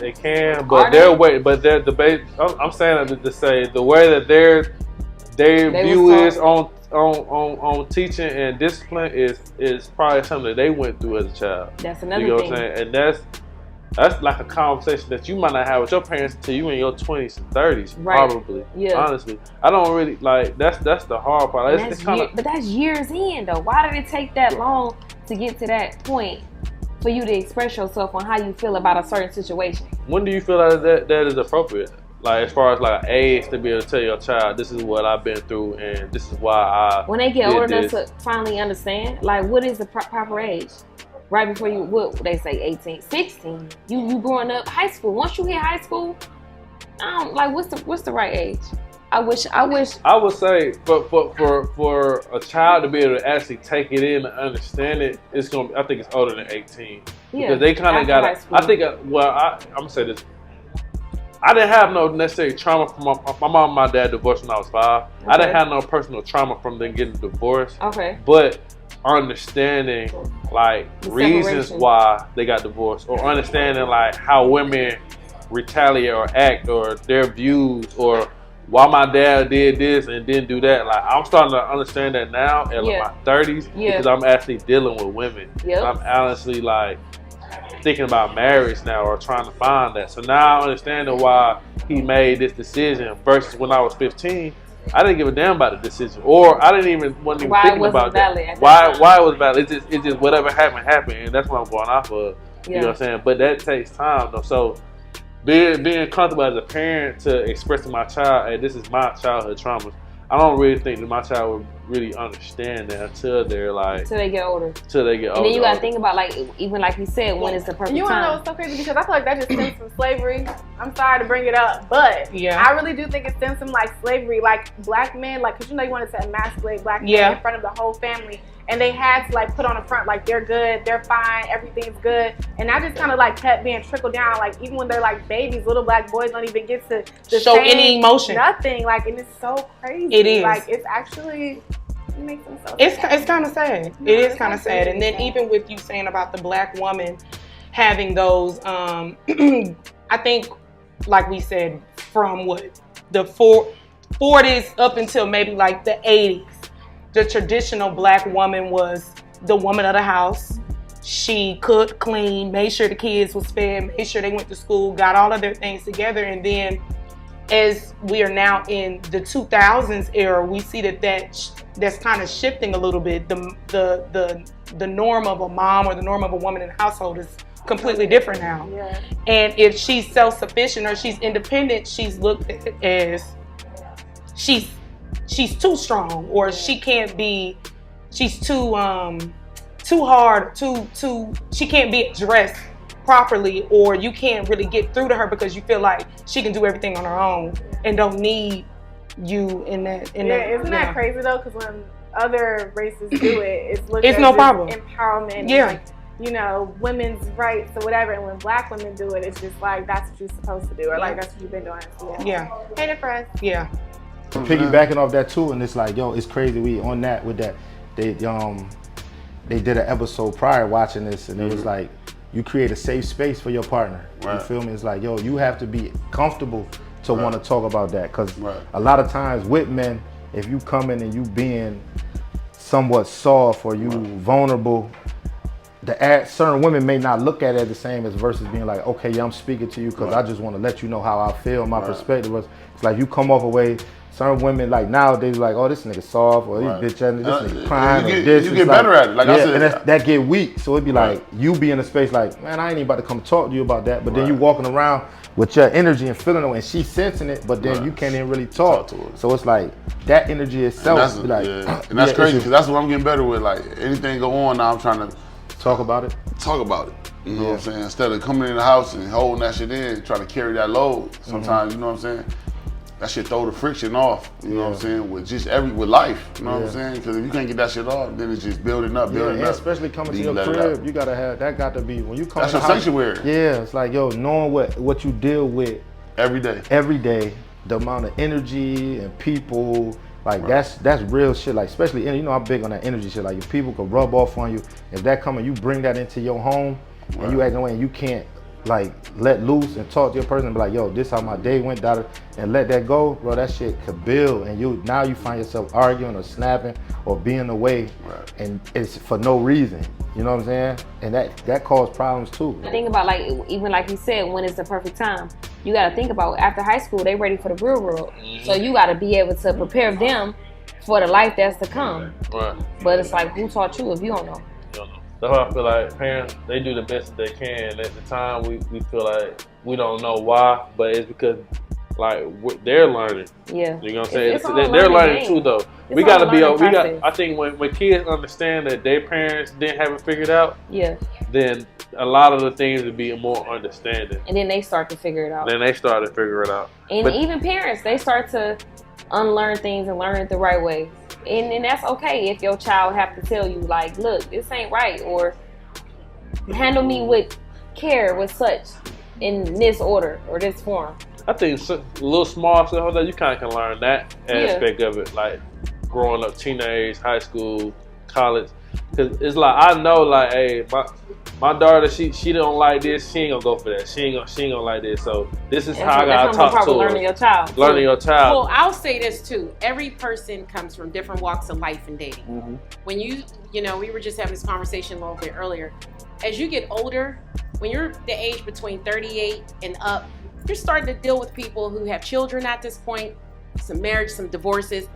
but their way, but their debate. I'm saying that to say the way that their view is on teaching and discipline is probably something that they went through as a child. That's another thing. What I'm saying? And that's like a conversation that you might not have with your parents until you in your 20s and 30s, probably. Yeah. Honestly, I don't really like. That's the hard part. It's kind of. But that's years in though. Why did it take that long to get to that point for you to express yourself on how you feel about a certain situation? When do you feel like that is appropriate? Like, as far as like age to be able to tell your child, this is what I've been through and this is why I. When they get old enough to finally understand, like, what is the proper age? Right before you, what they say, 18, 16. You growing up, high school. Once you hit high school, like, what's the right age? I wish. I would say for a child to be able to actually take it in and understand it, it's gonna. I think it's older than 18 because they kind of got it. I think. I'm gonna say this. I didn't have no necessary trauma from my mom and my dad divorced when I was 5. Okay. I didn't have no personal trauma from them getting divorced. Okay. But understanding like reasons why they got divorced, or understanding like how women retaliate or act, or their views, or why my dad did this and didn't do that. Like, I'm starting to understand that now in my 30s because I'm actually dealing with women. I'm honestly like thinking about marriage now, or trying to find that. So now I understand why he made this decision versus when I was 15. I didn't give a damn about the decision, or I wasn't even thinking about that. Why it was valid? It's just whatever happened, and that's what I'm going off of. You know what I'm saying? But that takes time though. So being comfortable as a parent to express to my child, hey, this is my childhood traumas. I don't really think that my child really understand that until they're like until they get older. Till they get older. And then you gotta think about like even like you said, when is the perfect You wanna know what's so crazy? Because I feel like that just stems from slavery. I'm sorry to bring it up, but I really do think it stems from like slavery, like black men, like, cause you know you wanted to emasculate black men in front of the whole family. And they had to like put on the front like they're good, they're fine, everything's good, and that just kind of like kept being trickled down. Like even when they're like babies, little black boys don't even get to show any emotion, nothing. Like, and it's so crazy. It is like it's actually it makes them so. It's kind of sad. It is kind of sad. And then even with you saying about the black woman having those, I think, like we said, from what the 40s up until maybe like the 80s. The traditional black woman was the woman of the house. She cooked, cleaned, made sure the kids was fed, made sure they went to school, got all of their things together. And then as we are now in the 2000s era, we see that's kind of shifting a little bit. The norm of a mom or the norm of a woman in the household is completely different now. Yeah. And if she's self-sufficient or she's independent, she's looked at as she's too strong, or she can't be, she's too hard, she can't be addressed properly, or you can't really get through to her because you feel like she can do everything on her own and don't need you in that. Isn't that crazy though? Because when other races do it, it's looked it's at no as problem. Empowerment. Yeah. And like, you know, women's rights or whatever. And when black women do it, it's just like that's what you're supposed to do, or like that's what you've been doing. Yeah. Hate it for us. Yeah. Piggybacking off that too, and it's like, yo, it's crazy. We on that with that. They did an episode prior watching this, and it was like, you create a safe space for your partner. You feel me? It's like, yo, you have to be comfortable to want to talk about that, because a lot of times with men, if you come in and you being somewhat soft or you vulnerable, certain women may not look at it the same as versus being like, okay, yeah, I'm speaking to you because I just want to let you know how I feel. My perspective was, it's like you come off away. Certain women like nowadays like, oh, this nigga soft, or this bitch, this nigga crying, or this. You get better at it. Like I said, and that get weak. So it'd be like you be in a space like, man, I ain't even about to come talk to you about that. But then you walking around with your energy and feeling it, and she sensing it, but then you can't even really talk to her. So it's like that energy itself. And that's crazy because that's what I'm getting better with. Like anything go on now, I'm trying to talk about it. You know what I'm saying? Instead of coming in the house and holding that shit in, trying to carry that load. Sometimes, you know what I'm saying? That shit throw the friction off, you know what I'm saying, with just with life, you know what I'm saying? Because if you can't get that shit off, then it's just building up. And especially coming to your crib, you gotta have, that got to be, when you come that's to your the house, sanctuary. Yeah, it's like, yo, knowing what you deal with every day, the amount of energy and people, like that's real shit. Like especially, you know, I'm big on that energy shit. Like if people could rub off on you, if that coming, you bring that into your home, and you act away, and you can't like let loose and talk to your person and be like, yo, this how my day went, and let that go, bro. That shit could build, and now you find yourself arguing or snapping or being away, and it's for no reason. You know what I'm saying? And that caused problems too. Think about like even like you said, when is the perfect time? You got to think about after high school, they ready for the real world. So you got to be able to prepare them for the life that's to come. But it's like, who taught you if you don't know? That's why I feel like parents, they do the best that they can. At the time, we feel like we don't know why, but it's because like they're learning. Yeah. You know what I'm saying? They're learning too, though. We gotta be. I think when kids understand that their parents didn't have it figured out. Yeah. Then a lot of the things would be more understanding. And then they start to figure it out. And even parents, they start to unlearn things and learn it the right way. And that's okay if your child have to tell you like, look, this ain't right, or handle me with care, with such, in this order or this form. I think a little small stuff that you kind of can learn that aspect of it, like growing up, teenage, high school, college. Cause it's like I know, like, hey, my daughter, she don't like this. She ain't gonna go for that. She ain't gonna like this. So this is how I gotta talk to her. Learning your child. Well, I'll say this too. Every person comes from different walks of life and dating. Mm-hmm. When you know, we were just having this conversation a little bit earlier. As you get older, when you're the age between 38 and up, you're starting to deal with people who have children at this point, some marriage, some divorces.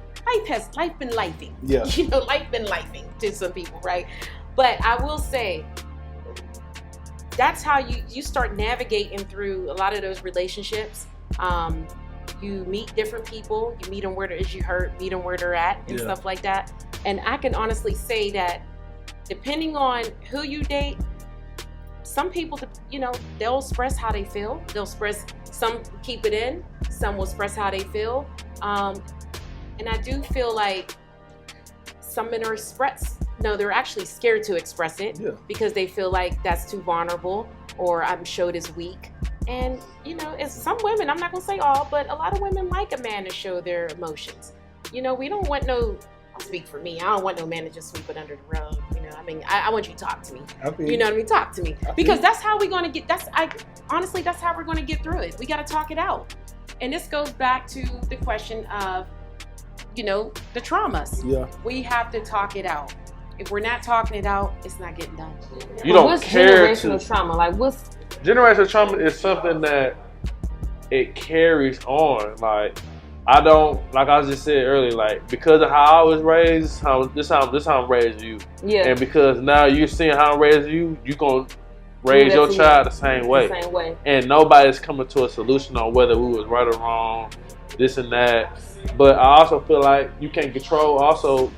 Life been lifing. Yeah. You know, life been lifing to some people, right? But I will say, that's how you start navigating through a lot of those relationships. You You meet different people. You meet them where it is you hurt, meet them where they're at, and stuff like that. And I can honestly say that depending on who you date, some people, you know, they'll express how they feel. They'll express, some keep it in, some will express how they feel. And I do feel like some men are they're actually scared to express it because they feel like that's too vulnerable or I'm showed as weak. And, you know, it's some women, I'm not gonna say all, but a lot of women like a man to show their emotions. You know, we don't want I'll speak for me, I don't want no man to just sweep it under the rug. You know, I mean, I want you to talk to me. You know what I mean? Talk to me. Because that's how we're gonna get, honestly, that's how we're gonna get through it. We gotta talk it out. And this goes back to the question of, you know, the traumas. Yeah. We have to talk it out. If we're not talking it out, it's not getting done. You don't what's care generational trauma? Like what's generational trauma is something that it carries on. Like I don't, like I just said earlier, like because of how I was raised, this how I'm raising you. Yeah. And because now you're seeing how I'm raising you, you gonna raise your child the same way. The same way. And nobody's coming to a solution on whether we was right or wrong, this and that. But I also feel like you can't control also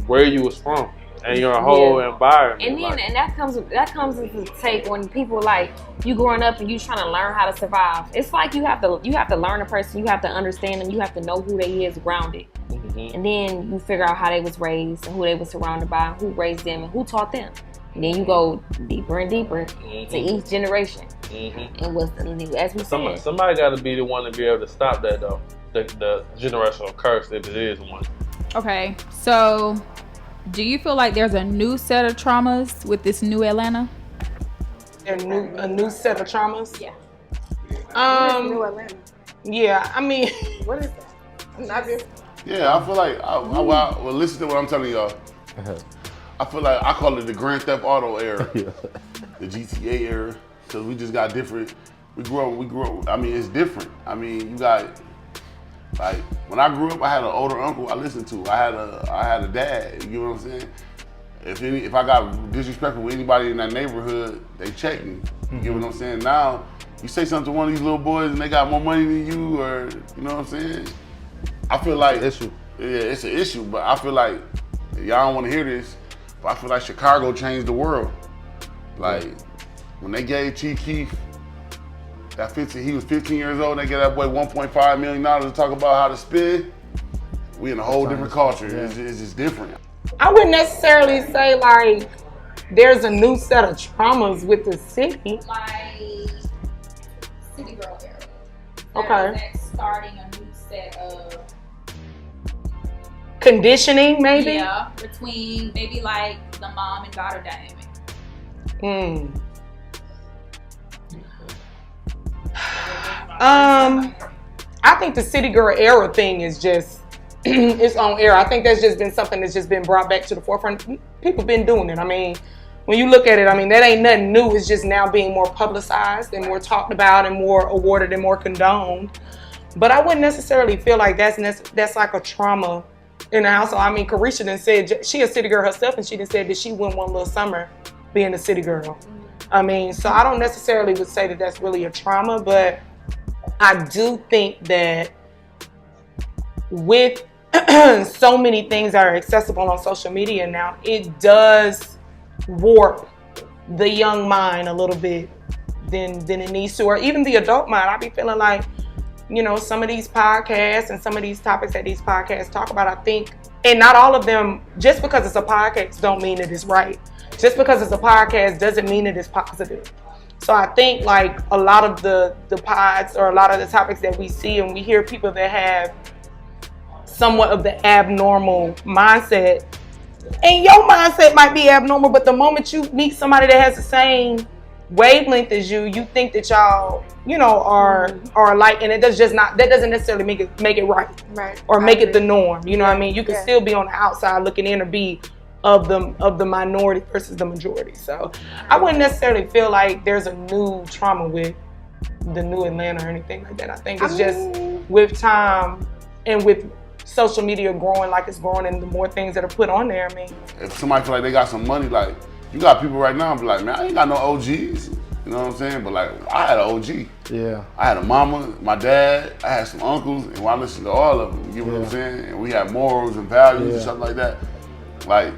where you was from and your whole environment. And then and that comes into take when people like you growing up and you trying to learn how to survive. It's like you have to learn a person, you have to understand them, you have to know who they is grounded. Mm-hmm. And then you figure out how they was raised and who they was surrounded by, who raised them and who taught them. And then you go deeper and deeper to each generation. Mm-hmm. And what's as we said. Somebody got to be the one to be able to stop that though. The generational curse, if it is one. Okay, so do you feel like there's a new set of traumas with this new Atlanta? A new set of traumas? Yeah. New Atlanta. Yeah, I mean, what is that? I'm not here. Yeah, I feel like, well, listen to what I'm telling y'all. I feel like I call it the Grand Theft Auto era, the GTA era. So we just got different. We grow. I mean, it's different. I mean, you got like when I grew up, I had an older uncle I listened to. I had a dad. You know what I'm saying? If I got disrespectful with anybody in that neighborhood, they check me. You get what I'm saying? Now you say something to one of these little boys and they got more money than you, or you know what I'm saying? I feel like issue. Yeah, it's an issue, but I feel like y'all don't want to hear this. But I feel like Chicago changed the world. Like, when they gave Chief Keef he was 15 years old, and they gave that boy $1.5 million to talk about how to spin, we in a whole different culture. Yeah. It's just different. I wouldn't necessarily say, like, there's a new set of traumas with the city. Like, City Girl era. Okay. That's starting a new set of conditioning, maybe? Yeah, between maybe like the mom and daughter dynamic. I think the City Girl era thing is just its own era. I think that's just been something that's just been brought back to the forefront. People been doing it. I mean, when you look at it, I mean, that ain't nothing new. It's just now being more publicized and more talked about and more awarded and more condoned. But I wouldn't necessarily feel like that's like a trauma in the household. I mean, Carisha done said she a city girl herself, and she done said that she went one little summer being a city girl. I mean, so I don't necessarily would say that that's really a trauma, but I do think that with so many things that are accessible on social media now, it does warp the young mind a little bit than it needs to, or even the adult mind. I be feeling like, you know, some of these podcasts and some of these topics that these podcasts talk about, I think, and not all of them, just because it's a podcast don't mean that it's right. Just because it's a podcast doesn't mean that it's positive. So I think like a lot of the pods or a lot of the topics that we see and we hear people that have somewhat of the abnormal mindset, and your mindset might be abnormal, but the moment you meet somebody that has the same wavelength as you, you think that y'all, you know, are alike, and that doesn't necessarily make it right, or make it the norm. You know what I mean? You can still be on the outside looking in or be of the minority versus the majority. So I wouldn't necessarily feel like there's a new trauma with the new Atlanta or anything like that. I think it's just with time and with social media growing like it's growing and the more things that are put on there, I mean. If somebody feel like they got some money, like, you got people right now be like, man, I ain't got no OGs. You You know what I'm saying? But like, I had an OG. Yeah. I had a mama, my dad, I had some uncles, and I listened to all of them. You get what I'm saying? And we had morals and values and stuff like that. Like,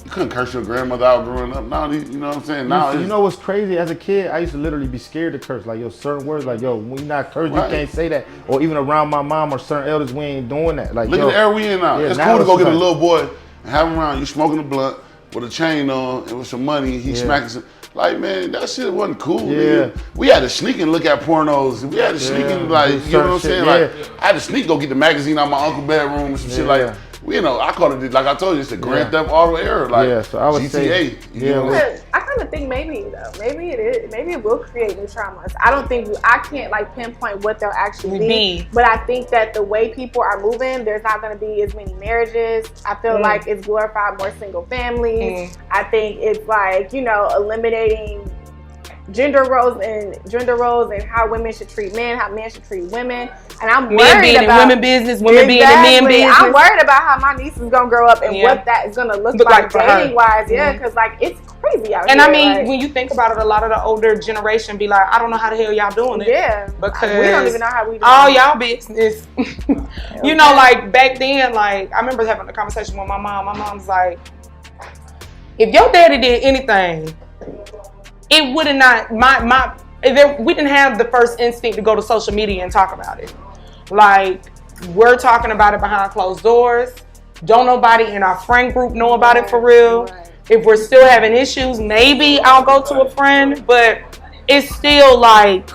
you couldn't curse your grandmother out growing up. Now, you know what I'm saying? Now, you know what's crazy? As a kid, I used to literally be scared to curse. Like, yo, certain words, like, yo, when you not curse, you can't say that. Or even around my mom or certain elders, we ain't doing that. Like, look at the era we in now. Yeah, it's now cool to go get a like, little boy and have him around. You smoking a blunt with a chain on and with some money. He smacking some. Like, man, that shit wasn't cool. Nigga. We had to sneak and look at pornos. We had to sneak and, like, you know what I'm saying? Like, I had to sneak go get the magazine out my uncle's bedroom and some shit like that. You know, I call it, like I told you, it's the Grand Theft Auto era, like so I would GTA. Say, I kind of think maybe though, maybe it will create new traumas. I don't think I can't like pinpoint what they'll actually be, but I think that the way people are moving, there's not going to be as many marriages. I feel like it's glorified more single families. I think it's like, you know, eliminating gender roles and how women should treat men, how men should treat women. And I'm worried about women business, women being in men business. I'm worried about how my niece is gonna grow up and what that is gonna look like dating wise. Yeah, because like it's crazy out here. And I mean, like, when you think about it, a lot of the older generation be like, I don't know how the hell y'all doing it. Yeah, because we don't even know how we do all it. y'all business. You know, like back then, like I remember having a conversation with my mom. My mom's like, if your daddy did anything, it would have not we didn't have the first instinct to go to social media and talk about it. Like, we're talking about it behind closed doors. Don't nobody in our friend group know about it for real. If we're still having issues, maybe I'll go to a friend, but it's still like,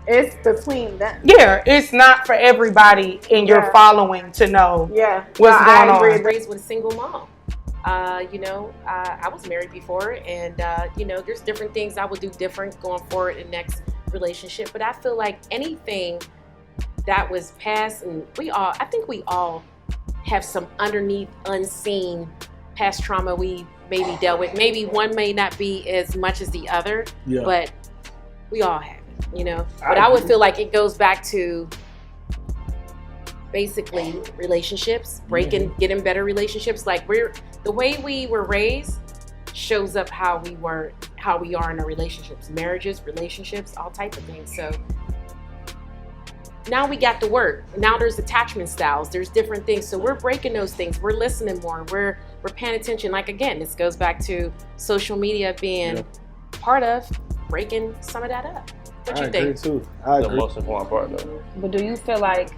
it's between them. Yeah, it's not for everybody in your following to know what's going on. I was raised with a single mom. You know, I was married before, and you know, there's different things I would do different going forward in the next relationship. But I feel like anything that was past, and I think we all have some underneath unseen past trauma we maybe dealt with. Maybe one may not be as much as the other, but we all have it, you know. But I would feel like it goes back to basically relationships, getting better relationships. Like the way we were raised shows up how we are in our relationships, marriages, relationships, all type of things. So now we got to work. Now there's attachment styles. There's different things. So we're breaking those things. We're listening more. We're paying attention. Like again, this goes back to social media being part of breaking some of that up. What you think? I agree. The most important part though. But do you feel like,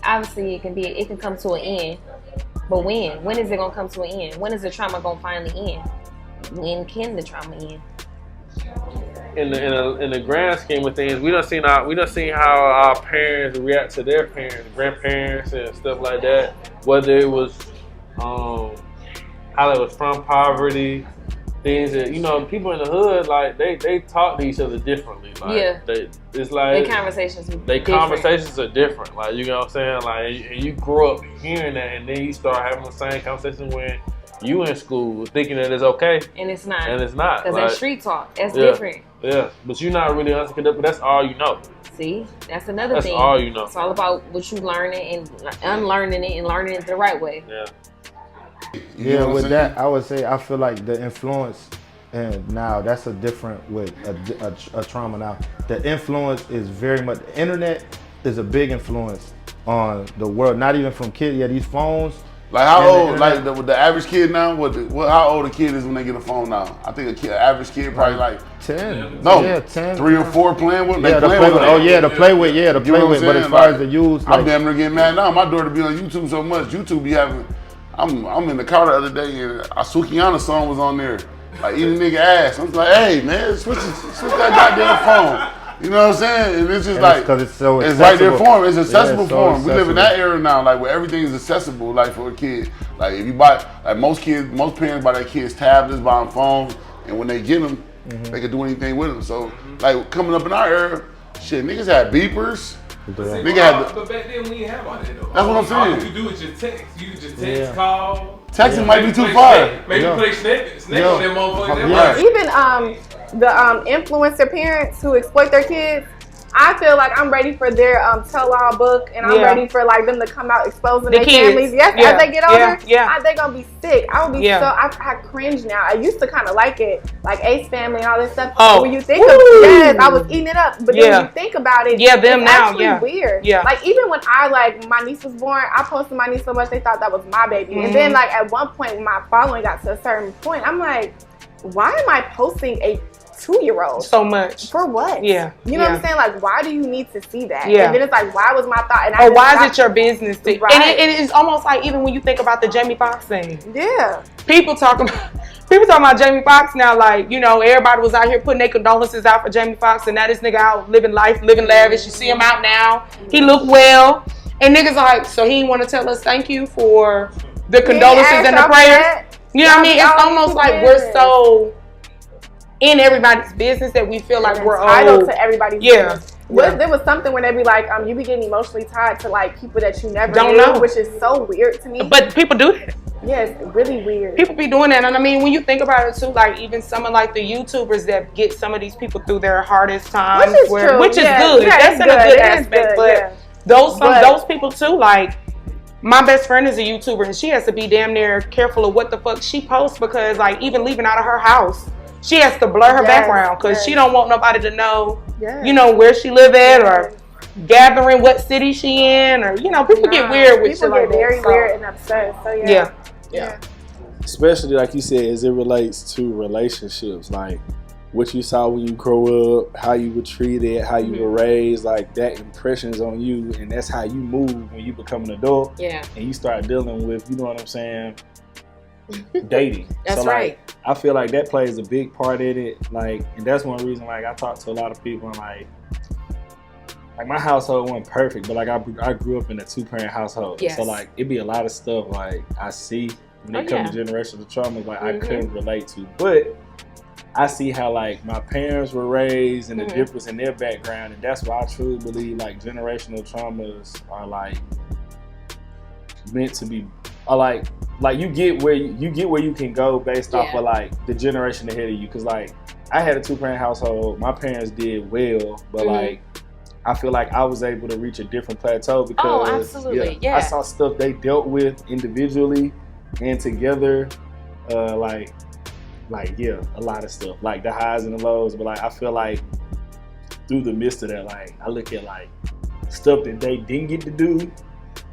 obviously it can come to an end, but when is it gonna come to an end? When is the trauma gonna finally end? When can the trauma end? In the grand scheme of things, we done seen how our parents react to their parents, grandparents, and stuff like that. Whether it was how they was from poverty, things that, you know, people in the hood, like they talk to each other differently. Like, it's like their conversations are different. Like, you know what I'm saying? Like, and you grow up hearing that, and then you start having the same conversation when you in school, thinking that it's okay, and it's not. Because like, that's street talk. That's different. Yeah, but you're not really understanding. But that's all you know. See, that's another thing. That's all you know. It's all about what you learning and unlearning it and learning it the right way. Yeah. Yeah, with that, I would say I feel like the influence, and now that's a different with a trauma now. The influence is very much, the internet is a big influence on the world, not even from kids. Yeah, these phones. Like how old, like the average kid now, how old a kid is when they get a phone now? I think an average kid probably like 10. No, yeah, 10. 3 or 4 playing with. Yeah, to play with. Oh yeah, to play with. Yeah, to play with. But as far as the use, I'm damn near getting mad now. My daughter be on YouTube so much. YouTube be having. I'm in the car the other day and a Sukihana song was on there, like eating nigga ass. I'm like, hey man, switch that goddamn phone. You know what I'm saying? And it's just and like it's so it's right there for him. It's accessible for him. We live in that era now, like where everything is accessible, like for a kid. Like if you buy, like most parents buy their kids tablets, buy them phones, and when they get them, they can do anything with them. So like coming up in our era, shit, niggas had beepers. But back then we didn't have all that though. That's what I'm saying. All you do is just text. You can just text, call. Texting might be too far. Maybe play snake on them motherfuckers. Even the influencer parents who exploit their kids, I feel like I'm ready for their tell-all book, and I'm ready for like them to come out exposing their families. Yes, as they get older, they're gonna be sick. I would be so. I cringe now. I used to kind of like it, like Ace Family and all this stuff. Oh, when you think of I was eating it up. But then when you think about it, them it's now, actually weird. Yeah. Like even when my niece was born, I posted my niece so much they thought that was my baby, and then like at one point when my following got to a certain point, I'm like, why am I posting a 2-year-old so much for what? Yeah, you know what I'm saying. Like, why do you need to see that? Yeah, and then it's like, why was my thought? And why is it your business? Right. And it is almost like even when you think about the Jamie Foxx thing. Yeah, people talking about Jamie Foxx now. Like, you know, everybody was out here putting their condolences out for Jamie Foxx, and now this nigga out living life, living lavish. You see him out now. He look well, and niggas like, so he didn't want to tell us thank you for the condolences and the prayers. You know what I mean? It's almost like we're so in everybody's business that we feel like we're entitled to everybody's business. Yeah. There was something where they be like, you be getting emotionally tied to like people that you never don't knew, know, which is so weird to me. But people do that. Yeah, it's really weird. People be doing that, and I mean, when you think about it too, like even some of like the YouTubers that get some of these people through their hardest times, which is good. That's in a good aspect, but those people too, like. My best friend is a YouTuber, and she has to be damn near careful of what the fuck she posts, because like even leaving out of her house, she has to blur her background because she don't want nobody to know, you know, where she live at or gathering what city she in, or you know, people get weird with shit like that. People get very weird and upset. So yeah. Especially like you said, as it relates to relationships, like what you saw when you grow up, how you were treated, how you were raised, like that impressions on you, and that's how you move when you become an adult. Yeah. And you start dealing with, you know what I'm saying, dating. That's so, right. Like, I feel like that plays a big part in it. Like, and that's one reason, like, I talk to a lot of people and like my household wasn't perfect, but like I grew up in a 2-parent household. Yes. So like it'd be a lot of stuff like I see when it comes to generational trauma, like I couldn't relate to. But I see how like my parents were raised and the difference in their background, and that's why I truly believe like generational traumas are like meant to be, are like you get where you can go based off of like the generation ahead of you. Cause like I had a 2-parent household, my parents did well, but like I feel like I was able to reach a different plateau because I saw stuff they dealt with individually and together, a lot of stuff, like the highs and the lows. But like I feel like through the midst of that, like I look at like stuff that they didn't get to do,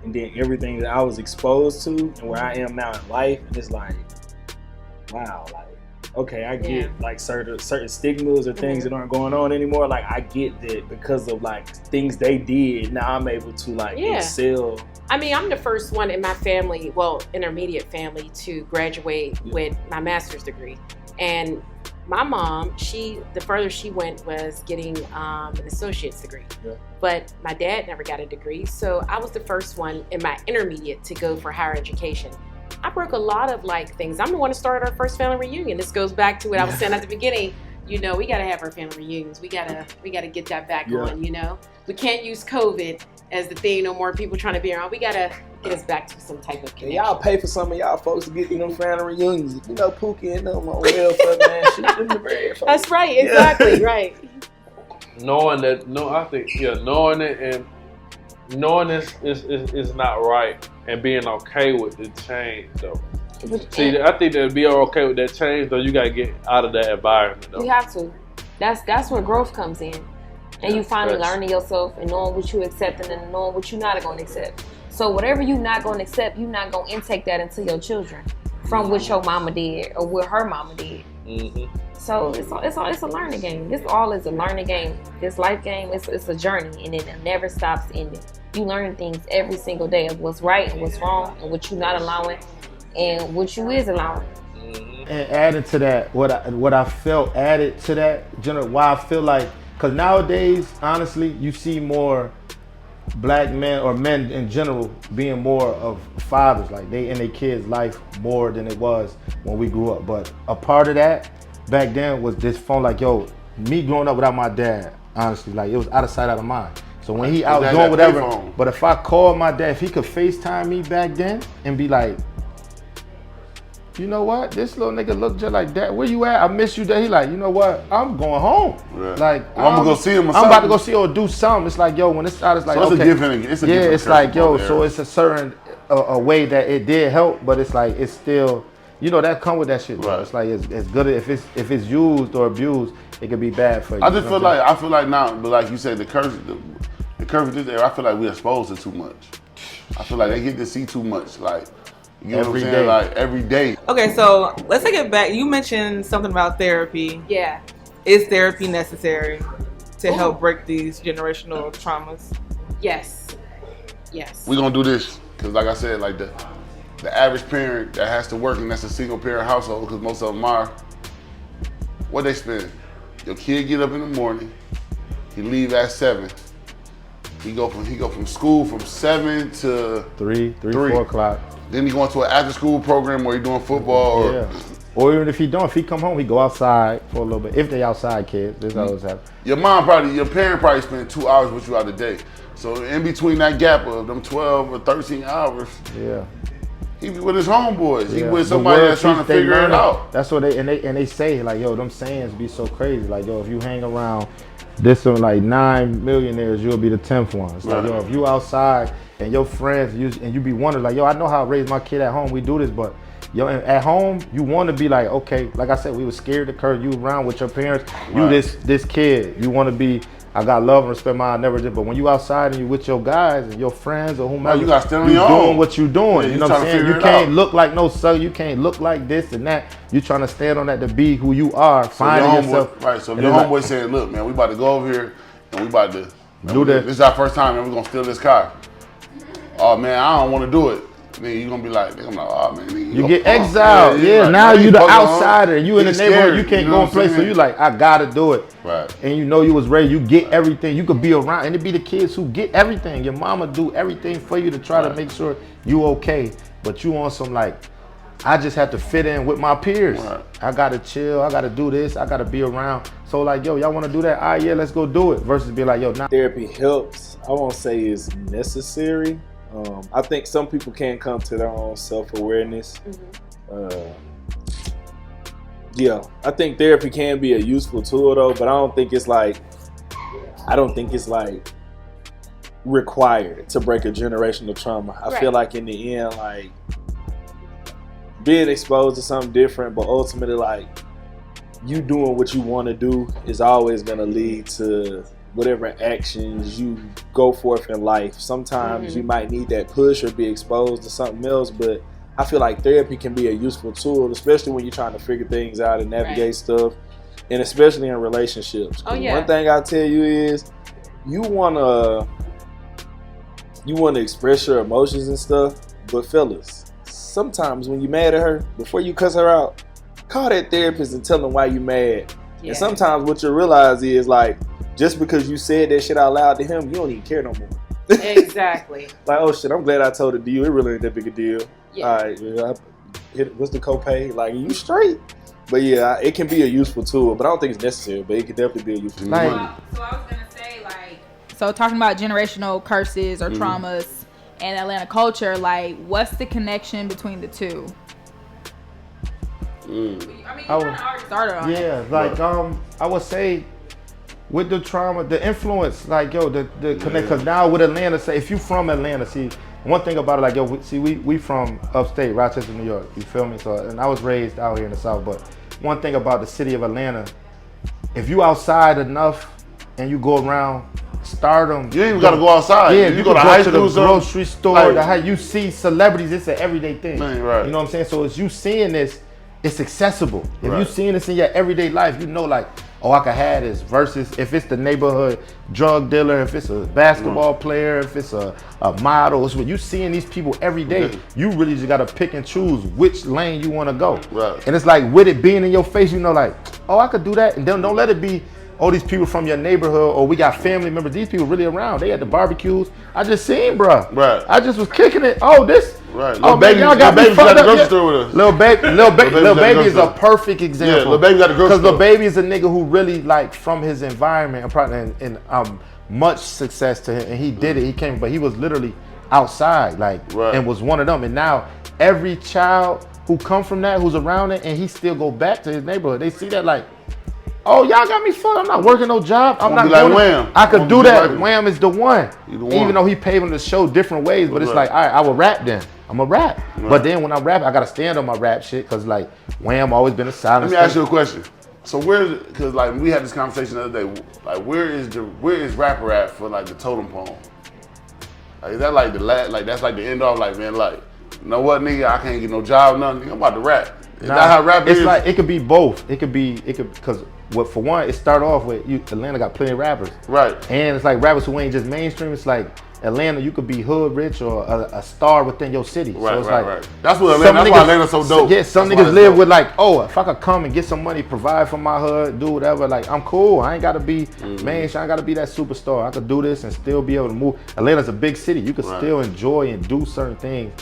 and then everything that I was exposed to, and where I am now in life, and it's like, wow, like okay, I get like certain stigmas or things that aren't going on anymore. Like I get that because of like things they did. Now I'm able to like excel. I mean, I'm the first one in my family, well, intermediate family, to graduate with my master's degree. And my mom, the further she went was getting an associate's degree. Yeah. But my dad never got a degree. So I was the first one in my intermediate to go for higher education. I broke a lot of like things. I'm the one who started our first family reunion. This goes back to what I was saying at the beginning. You know, we gotta have our family reunions. We gotta get that back on, you know. We can't use COVID as the thing no more, people trying to be around. We gotta get us back to some type of connection. Y'all pay for some of y'all folks to get them family reunions. You know, Pookie and them on welfare, man. Shoot them the bread. That's right, exactly, right. Knowing that, knowing it and knowing this is not right, and being okay with the change though. See, I think that be okay with that change though, you gotta get out of that environment though. You have to. That's where growth comes in. And you finally learning yourself and knowing what you accepting and knowing what you're not going to accept. So whatever you're not going to accept, you're not going to intake that into your children from what your mama did or what her mama did. So it's a learning game. This all is a learning game. This life game, it's a journey, and it never stops ending. You learn things every single day of what's right and what's wrong and what you're not allowing and what you is allowing. And adding to that, what I felt added to that, why I feel like, because nowadays, honestly, you see more black men or men in general being more of fathers, like they in their kids' life more than it was when we grew up. But a part of that back then was this phone, like, yo, me growing up without my dad, honestly, like it was out of sight, out of mind. So when he out doing whatever, but if I called my dad, if he could FaceTime me back then and be like, you know what? This little nigga look just like that. Where you at? I miss you there. He like, you know what? I'm going home. Right. Like, I'm gonna go see him or I'm about to something. go see or do something. It's like, yo, when it's out, it's like, So it's okay. a different, it's a yeah, different it's like, yo, there. so it's a certain a way that it did help, but it's like, it's still, you know, that come with that shit, bro. Right. It's like, it's good if it's used or abused, it could be bad for you. I just feel like now, but like you said, the curse of this era, I feel like we're exposed to too much. I feel like they get to see too much, like, you know what I'm saying? Like, every day. Okay, so let's take it back. You mentioned something about therapy. Yeah. Is therapy necessary to help break these generational traumas? Yes. Yes. We're gonna do this, because like I said, like the average parent that has to work, and that's a single parent household, because most of them are, what they spend? Your kid get up in the morning, he leave at 7. He go from school from 7 to 3, 4 o'clock. Then he go into an after school program where he doing football or even if he come home, he go outside for a little bit. If they outside kids, this always happen. Your parent probably spend 2 hours with you out the day. So in between that gap of them 12 or 13 hours, he be with his homeboys. He with somebody that's trying to figure it out. That's what they say, like, yo, them sayings be so crazy. Like, yo, if you hang around this one, like 9 millionaires, you'll be the 10th one. It's like, yo, if you outside and your friends, you be wondering, like, yo, I know how I raised my kid at home. We do this, but yo, at home, you want to be like, okay, like I said, we were scared to curse you around with your parents. You this kid. You want to be, I got love and respect mine, I never did. But when you outside and you with your guys and your friends or whomever, you got to stand on you your doing own. what you doing. Yeah, you know what I'm saying? You it can't out. look like no son. You can't look like this and that. You trying to stand on that to be who you are. Finding yourself. Right. So if your homeboy saying, look, man, we about to go over here and we about to do this. This is our first time, and we're gonna steal this car. Oh man, I don't want to do it. Then you gonna be like, I'm like, oh man, you get exiled. Like, now you the outsider. You in the neighborhood. You can't go in place. So you like, I gotta do it. Right. And you know you was ready. You get everything. You could be around, and it be the kids who get everything. Your mama do everything for you to try to make sure you okay. But you on some like, I just have to fit in with my peers. Right. I gotta chill. I gotta do this. I gotta be around. So like, yo, y'all want to do that? All right, yeah, let's go do it. Versus be like, yo, nah. Therapy helps. I won't say it's necessary. I think some people can come to their own self-awareness. Yeah, I think therapy can be a useful tool though, but I don't think it's like required to break a generational trauma. I feel like in the end, like being exposed to something different, but ultimately like you doing what you want to do is always gonna lead to whatever actions you go forth in life. Sometimes you might need that push or be exposed to something else, but I feel like therapy can be a useful tool, especially when you're trying to figure things out and navigate stuff, and especially in relationships. One thing I'll tell you is you wanna express your emotions and stuff, but fellas, sometimes when you're mad at her, before you cuss her out, call that therapist and tell them why you mad. And sometimes what you realize is like, just because you said that shit out loud to him, you don't even care no more. Exactly. Like, oh shit, I'm glad I told it to you. It really ain't that big a deal. Yeah. All right, what's the copay? Like, you straight? But yeah, it can be a useful tool, but I don't think it's necessary. But it can definitely be a useful tool. So I was gonna say, like, so talking about generational curses or traumas and Atlanta culture, like, what's the connection between the two? I mean, you kind of already started on it. Yeah, like I would say with the trauma, the influence, like, yo, the connect. Because now with Atlanta, say if you from Atlanta, see, one thing about it, like, yo, we from upstate, Rochester, New York. You feel me? So, and I was raised out here in the South. But one thing about the city of Atlanta, if you outside enough and you go around stardom, you ain't even gotta go outside. Yeah, you go to high school, the grocery store. Like, you see celebrities, it's an everyday thing. Man, right. You know what I'm saying? So as you seeing this, it's accessible. If you seeing this in your everyday life, you know, like, oh, I can have this. Versus if it's the neighborhood drug dealer, if it's a basketball player, if it's a model, it's what you seeing these people every day. You really just gotta pick and choose which lane you want to go. Right. And it's like with it being in your face, you know, like, oh, I could do that. And then don't let it be, oh, these people from your neighborhood, or we got family members. These people really around. They at the barbecues. I just seen, bro. Right. I just was kicking it. Oh, this. Right. Oh, man, y'all got me fucked at the grocery up. store with us. Lil Baby is a perfect example. Yeah, Lil Baby got the grocery store. Because Lil Baby is a nigga who really, like, from his environment and probably much success to him, and he did it. He came, but he was literally outside, like, and was one of them. And now every child who come from that, who's around it, and he still go back to his neighborhood. They see that like, oh, y'all got me fucked. I'm not working no job. I'm not like going. Wham. I could do that. Like Wham is the one. one. Even though he paving the show different ways, but it's like, all right, I will rap then. I'm a rap. Right. But then when I rap, I gotta stand on my rap shit because like Wham always been a silent. Let me ask you a question. So because like we had this conversation the other day, like where is rapper at for like the totem pole? Like, is that like that's like the end off, like man, like, you know what, nigga, I can't get no job, nothing, nigga, I'm about to rap. Is that how rap is? It's like, it could be both. It could, because for one, it started off with, Atlanta got plenty of rappers. Right. And it's like rappers who ain't just mainstream, it's like, Atlanta, you could be hood rich or a star within your city. Right, so it's right. That's what Atlanta, that's why Atlanta's so dope. Yeah, some niggas live with like, oh, if I could come and get some money, provide for my hood, do whatever, like I'm cool. I ain't gotta be mainstream, I gotta be that superstar. I could do this and still be able to move. Atlanta's a big city. You could still enjoy and do certain things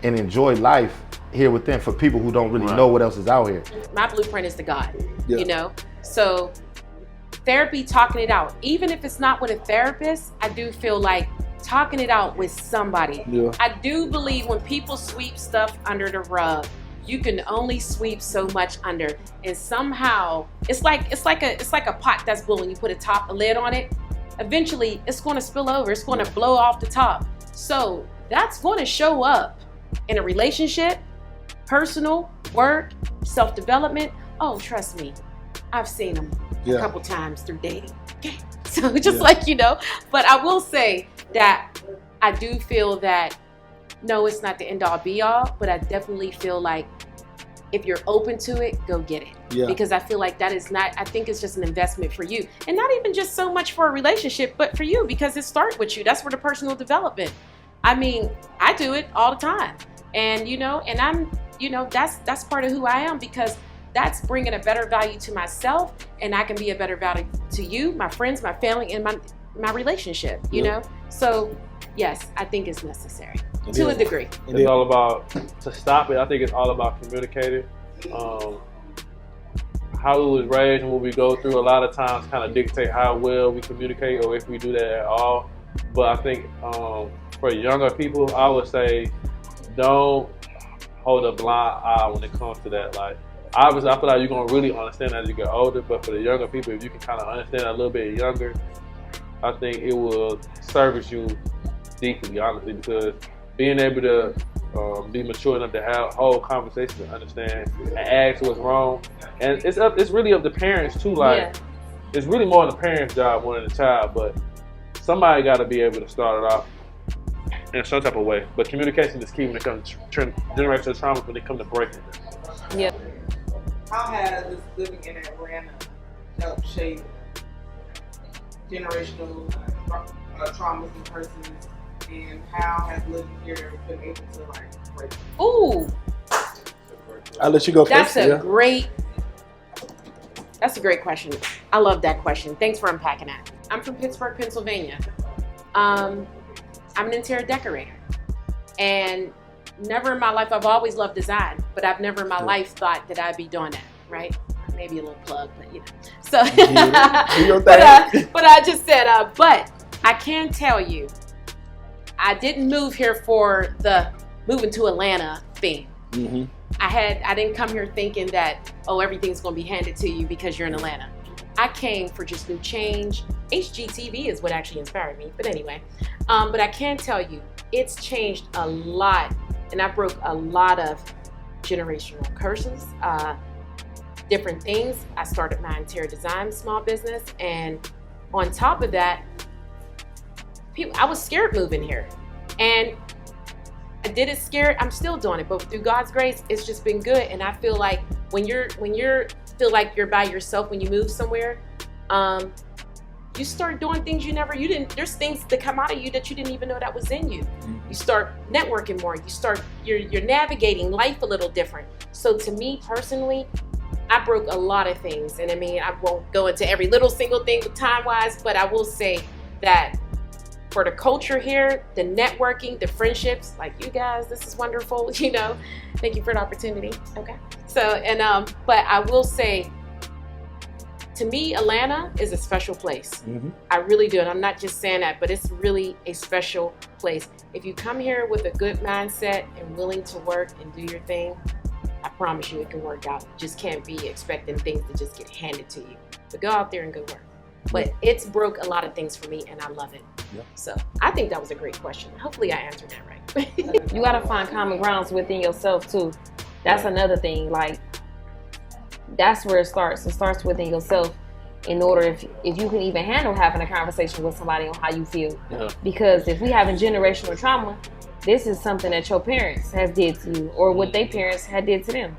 and enjoy life here within for people who don't really know what else is out here. My blueprint is the God, you know? So therapy, talking it out, even if it's not with a therapist, I do feel like talking it out with somebody. Yeah. I do believe when people sweep stuff under the rug, you can only sweep so much under, and somehow it's like a pot that's boiling. You put a lid on it. Eventually, it's going to spill over. It's going to blow off the top. So that's going to show up in a relationship, personal, work, self-development. Oh, trust me, I've seen them a couple times through dating. Okay, so just like but I will say that I do feel that, no, it's not the end all be all, but I definitely feel like if you're open to it, go get it. Yeah. Because I feel like that is not, I think it's just an investment for you. And not even just so much for a relationship, but for you, because it starts with you. That's where the personal development. I mean, I do it all the time. And, and I'm, that's part of who I am, because that's bringing a better value to myself, and I can be a better value to you, my friends, my family, and my relationship, you know? So yes, I think it's necessary to a degree. It's all about, to stop it, I think it's all about communicating. How we was raised and what we go through a lot of times kind of dictate how well we communicate, or if we do that at all. But I think for younger people, I would say don't hold a blind eye when it comes to that. Like, obviously, I feel like you're gonna really understand as you get older, but for the younger people, if you can kind of understand a little bit younger, I think it will service you deeply, honestly, because being able to be mature enough to have whole conversations and understand and ask what's wrong, and it's really up to parents too. Like, it's really more the parents' job more than the child, but somebody got to be able to start it off in some type of way. But communication is key when it comes to generational trauma, when it comes to breaking it. Yeah. How has this living in Atlanta helped shape generational traumas and curses, and how has living here been able to break? Ooh, I'll let you go first. That's a great question. I love that question. Thanks for unpacking that. I'm from Pittsburgh, Pennsylvania. I'm an interior decorator, and never in my life, I've always loved design, but I've never in my life thought that I'd be doing that, right? Maybe a little plug, but So, but I just said, but I can tell you, I didn't move here for the moving to Atlanta thing. Mm-hmm. I didn't come here thinking that, oh, everything's gonna be handed to you because you're in Atlanta. I came for just new change. HGTV is what actually inspired me, but anyway. But I can tell you, it's changed a lot, and I broke a lot of generational curses, different things. I started my interior design small business, and on top of that, I was scared moving here, and I did it scared. I'm still doing it, but through God's grace, it's just been good. And I feel like when you feel like you're by yourself when you move somewhere, you start doing things there's things that come out of you that you didn't even know that was in you. You start networking more. You're navigating life a little different. So to me personally, I broke a lot of things. And I mean, I won't go into every little single thing time-wise, but I will say that for the culture here, the networking, the friendships, like you guys, this is wonderful, Thank you for the opportunity. Okay. So, but I will say, to me, Atlanta is a special place. Mm-hmm. I really do. And I'm not just saying that, but it's really a special place. If you come here with a good mindset and willing to work and do your thing, promise you it can work out. You just can't be expecting things to just get handed to you. But go out there and go work. But it's broke a lot of things for me, and I love it. Yeah. So I think that was a great question. Hopefully I answered that right. You gotta find common grounds within yourself too. That's another thing. Like, that's where it starts. It starts within yourself. In order, if you can even handle having a conversation with somebody on how you feel. Yeah. Because if we having generational trauma, this is something that your parents has did to you, or what their parents had did to them.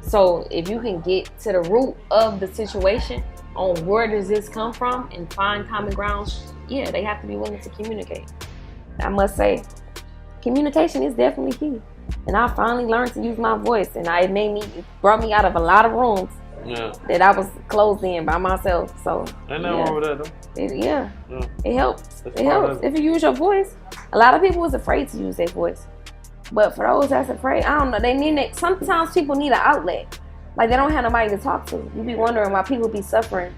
So if you can get to the root of the situation, on where does this come from, and find common grounds, yeah, they have to be willing to communicate. I must say, communication is definitely key. And I finally learned to use my voice, and it brought me out of a lot of rooms that I was closed in by myself. So ain't nothing wrong with that though. It helps. It helps if you use your voice. A lot of people was afraid to use their voice, but for those that's afraid, I don't know. They need it. Sometimes people need an outlet. Like, they don't have nobody to talk to. You be wondering why people be suffering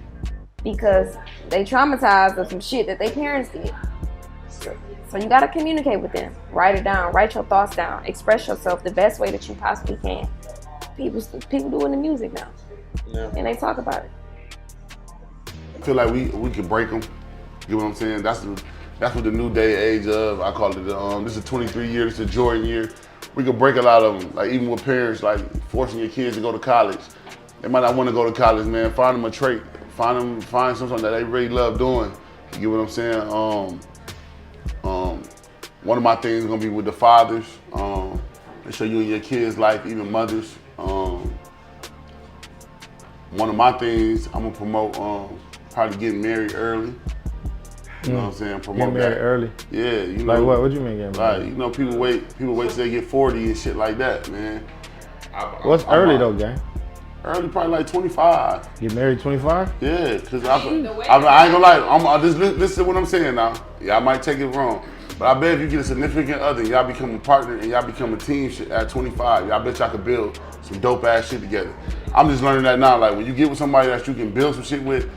because they traumatized of some shit that their parents did. So you gotta communicate with them. Write it down. Write your thoughts down. Express yourself the best way that you possibly can. People do it in the music now, and they talk about it. I feel like we can break them. You know what I'm saying? That's what the new day age of. I call it. This is 23 years. This is Jordan year. We could break a lot of them. Like, even with parents, like forcing your kids to go to college. They might not want to go to college, man. Find them a trait. Find something that they really love doing. You get what I'm saying? One of my things is gonna be with the fathers. Make sure you and your kids' life, even mothers. One of my things I'm gonna promote probably getting married early. You know what I'm saying? Promote Get married that early. Yeah, you know. Like what? What do you mean getting married? Like, you know, people wait till they get 40 and shit like that, man. What's early though, gang? Early, probably like 25. Get married 25? Yeah, cause I ain't gonna lie. Just listen to what I'm saying now. Yeah, I might take it wrong, but I bet if you get a significant other, y'all become a partner and y'all become a team at 25, y'all bet y'all could build some dope ass shit together. I'm just learning that now. Like, when you get with somebody that you can build some shit with,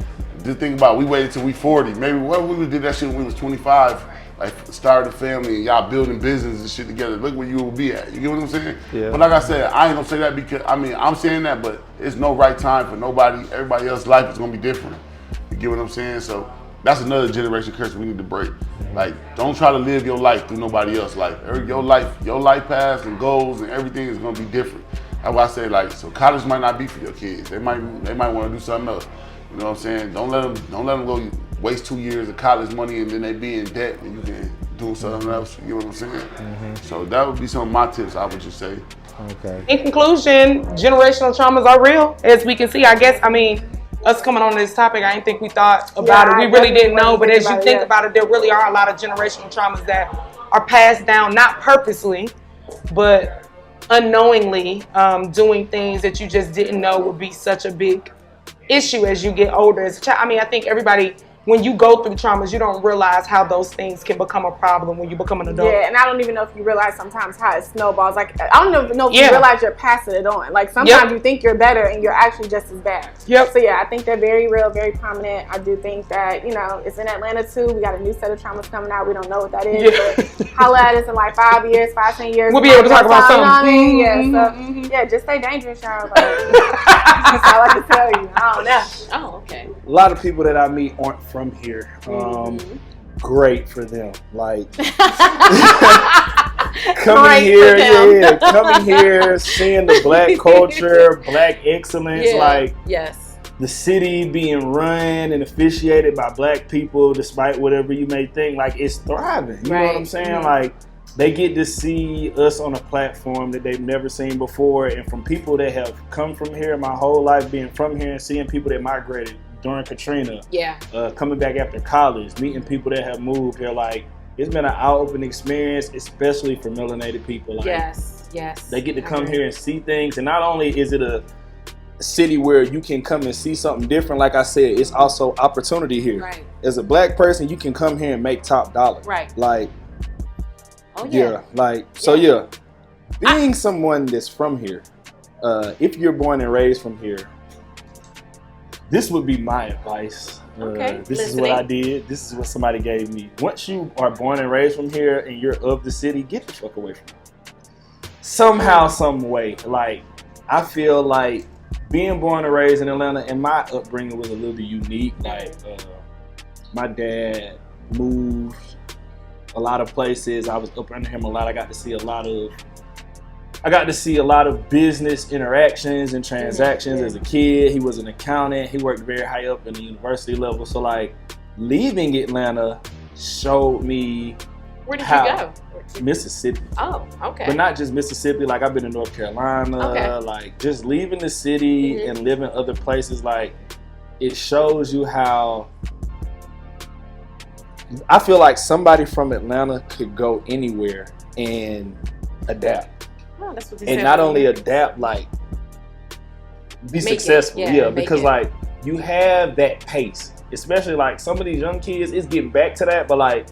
just think about it, we waited till we 40. Maybe what we did that shit when we was 25, like started a family and y'all building business and shit together. Look where you will be at. You get what I'm saying? Yeah. But like I said, I ain't gonna say that because, I'm saying that, but it's no right time for nobody. Everybody else's life is gonna be different. You get what I'm saying? So that's another generation curse we need to break. Like, don't try to live your life through nobody else's life. Your life path and goals and everything is gonna be different. That's why I say, like, so college might not be for your kids. They might want to do something else. You know what I'm saying? Don't let them go waste 2 years of college money and then they be in debt and you can do something else. You know what I'm saying? So that would be some of my tips, I would just say. Okay. In conclusion, generational traumas are real, as we can see. I guess, us coming on this topic, I didn't think we thought about it. We really didn't know, but as you think about it, there really are a lot of generational traumas that are passed down, not purposely, but unknowingly, doing things that you just didn't know would be such a big issue as you get older. As a child, I think everybody, when you go through traumas, you don't realize how those things can become a problem when you become an adult. Yeah, and I don't even know if you realize sometimes how it snowballs. Like, I don't even know if you realize you're passing it on. Like, sometimes you think you're better and you're actually just as bad. So yeah, I think they're very real, very prominent. I do think that, it's in Atlanta too. We got a new set of traumas coming out. We don't know what that is. But holla at us in like 5 years, 10 years. We'll be able to talk about something. You know what I mean? Yeah, so yeah, just stay dangerous, y'all. Like, that's all I can tell you. I don't know. Oh, okay. A lot of people that I meet aren't from here. Great for them. Like, coming here, seeing the black culture, black excellence, the city being run and officiated by black people, despite whatever you may think, like, it's thriving. You know what I'm saying? Like, they get to see us on a platform that they've never seen before, and from people that have come from here my whole life, being from here and seeing people that migrated during Katrina, coming back after college, meeting people that have moved here. Like, it's been an eye-opening experience, especially for melanated people. Like, yes. They get to come here and see things, and not only is it a city where you can come and see something different, like I said, it's also opportunity here. Right. As a black person, you can come here and make top dollar. Right. Like, being someone that's from here, if you're born and raised from here, this would be my advice. This is what I did. This is what somebody gave me. Once you are born and raised from here and you're of the city, get the fuck away from it. Somehow, some way. Like, I feel like being born and raised in Atlanta, and my upbringing was a little unique. Like, my dad moved a lot of places. I was up under him a lot. I got to see a lot of business interactions and transactions as a kid. He was an accountant. He worked very high up in the university level. So like leaving Atlanta showed me Where did you go? Mississippi. Oh, okay. But not just Mississippi. Like I've been in North Carolina. Okay. Like just leaving the city and living other places. Like it shows you how. I feel like somebody from Atlanta could go anywhere and adapt. Oh, that's what they And said not earlier. only adapt, like be Make it, successful. yeah, Yeah, make because it. like you have that pace. Especially like some of these young kids, it's getting back to that, but like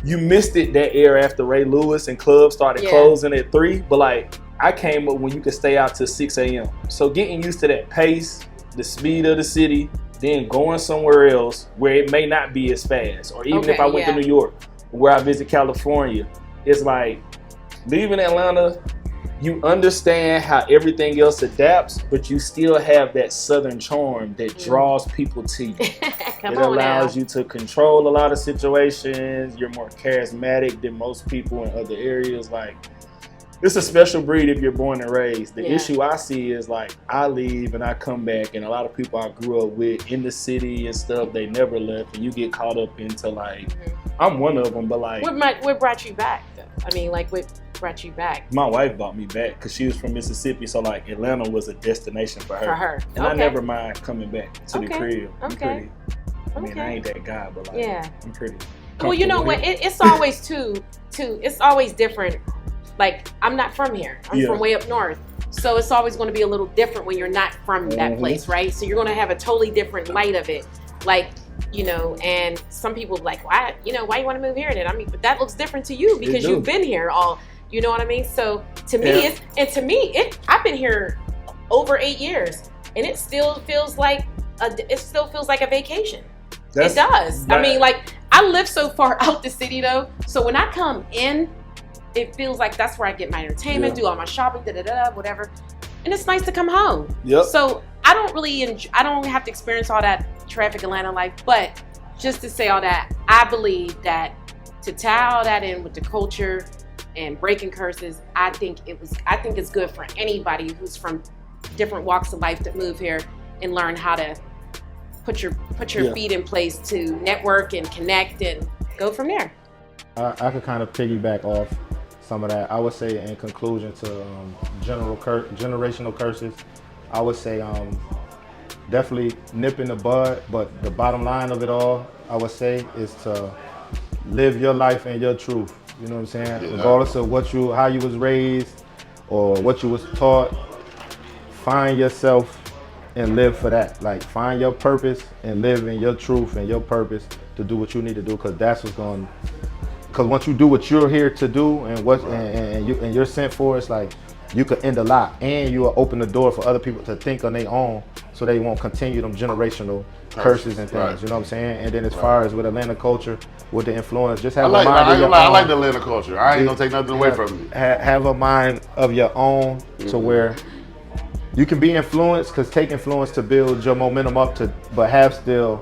you missed it that era after Ray Lewis and clubs started closing at 3. But like I came up when you could stay out till 6 a.m. So getting used to that pace, the speed of the city, then going somewhere else where it may not be as fast. Or even if I went to New York, where I visit California, it's like leaving Atlanta, you understand how everything else adapts, but you still have that southern charm that draws people to you. It allows you to control a lot of situations. You're more charismatic than most people in other areas. Like, it's a special breed if you're born and raised. The issue I see is like I leave and I come back, and a lot of people I grew up with in the city and stuff, they never left, and you get caught up into like, I'm one of them, but like, What brought you back though? I mean, like what brought you back? my wife brought me back because she was from Mississippi, so like Atlanta was a destination for her. For her. And I Okay. never mind coming back to the crib. I'm Okay. pretty. I mean, I ain't that guy, but like, I'm pretty. Well, you know what? It's always it's always different. Like, I'm not from here. I'm from way up north. So it's always going to be a little different when you're not from that place, right? So you're going to have a totally different light of it. Like, you know, and some people like, why you want to move here? And I mean, but that looks different to you because you've been here all, you know what I mean? So to me, I've been here over 8 years, and it still feels like a vacation. It does. I mean, like, I live so far out the city though, so when I come in, it feels like that's where I get my entertainment, do all my shopping, whatever. And it's nice to come home. So I don't have to experience all that traffic Atlanta life, but just to say all that, I believe that to tie all that in with the culture and breaking curses, I think it's good for anybody who's from different walks of life that move here and learn how to put your feet in place to network and connect and go from there. I could kind of piggyback off some of that. I would say in conclusion to generational curses, I would say definitely nip in the bud, but the bottom line of it all, I would say, is to live your life and your truth. You know what I'm saying? Regardless of how you was raised or what you was taught, find yourself and live for that. Like, find your purpose and live in your truth and your purpose to do what you need to do, because that's what's going. Because once you do what you're here to do and you're sent for, it's like you could end a lot, and you will open the door for other people to think on their own, so they won't continue them generational curses and things. You know what I'm saying? And then as far as with Atlanta culture, with the influence, just have a mind of your own. I like the Atlanta culture. I ain't gonna take nothing away from it. Have a mind of your own to where you can be influenced, because take influence to build your momentum up but have still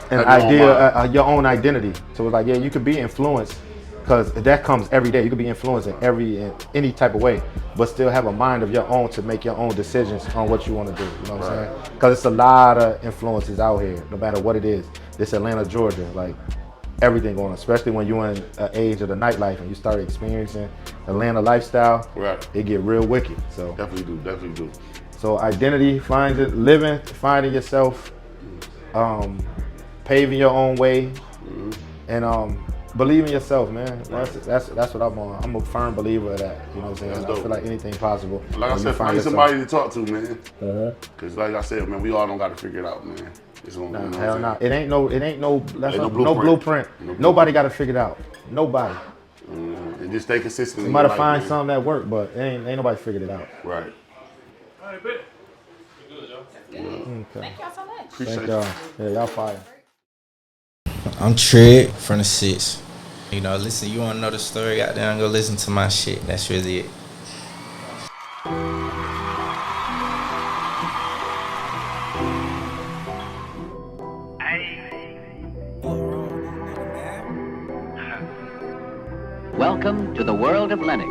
an idea, your own identity. So it's like, you could be influenced, because that comes every day. You could be influenced in any type of way, but still have a mind of your own to make your own decisions on what you want to do. You know what I'm saying? Because it's a lot of influences out here, no matter what it is. This Atlanta, Georgia, like everything going on, especially when you're in an age of the nightlife and you start experiencing Atlanta lifestyle, it get real wicked. So definitely do. So identity, finding yourself, paving your own way, and believe in yourself, man. That's what I'm on. I'm a firm believer of that. You know what I'm saying? I feel like anything possible. Like I said, find somebody to talk to, man. Because like I said, man, we all don't got to figure it out, man. Hell no. It ain't no blueprint. Nobody got to figure it out. Nobody. And just stay consistent. You might have find something that work, but ain't nobody figured it out. Right. All right, bet. Good, y'all. Okay. Thank y'all so much. Thank y'all. Yeah, y'all fire. I'm Trey from the 6. You know, listen, you wanna know the story out there, go listen to my shit. That's really it. Welcome to the world of Lennox.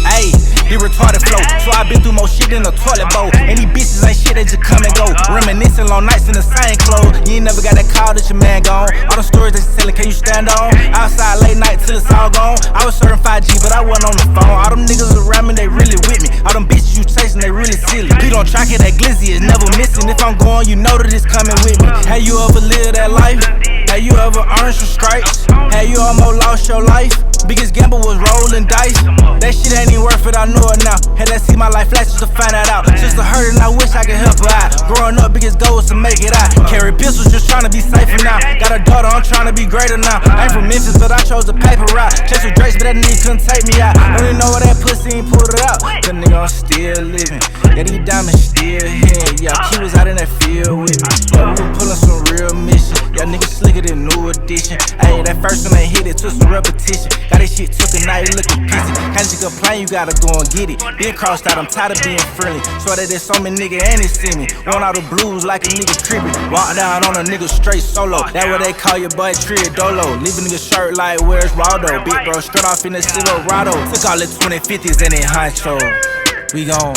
Ayy, the retarded flow. So I been through more shit than a toilet bowl. And these bitches ain't shit, they just come and go. Reminiscing long nights in the same clothes. You ain't never got that call that your man gone. All the stories they telling, can you stand on? Outside late night till it's all gone. I was serving 5G, but I wasn't on the phone. All them niggas around me, they really with me. All them bitches you chasing, they really silly. Please don't track it, that glizzy is never missing. If I'm going, you know that it's coming with me. Have you ever lived that life? Have you ever earned some stripes? Have you almost lost your life? Biggest gamble was rolling dice. That shit ain't even worth it, I know it now. Had to see my life flash just to find that out. Sister hurt and I wish I could help her out. Growing up, biggest goal was to make it out. Carry pistols, just trying to be safer now. Got a daughter, I'm trying to be greater now. I ain't from Memphis, but I chose the paper route. Chase with Drakes, but that nigga couldn't take me out. Don't even know where that pussy ain't pulled it out. That nigga, I'm still living. Yeah, these diamonds still here. Yeah, he was out in that field with me. Yeah, we were pulling some real mission. Yeah, niggas slicker than New Edition. Ayy, that first one ain't hit it, took some repetition. Got this shit took a night, looking pissy. Can't you complain, you gotta go and get it. Being crossed out, I'm tired of being friendly. Swear that there's so many niggas and they see me. Want all the blues like a nigga creepy. Walk down on a nigga straight solo. That what they call your boy Triadolo. Leave a nigga shirt like where's Waldo. Big bro straight off in the Silverado. Took all the 2050s and they honcho. We gon'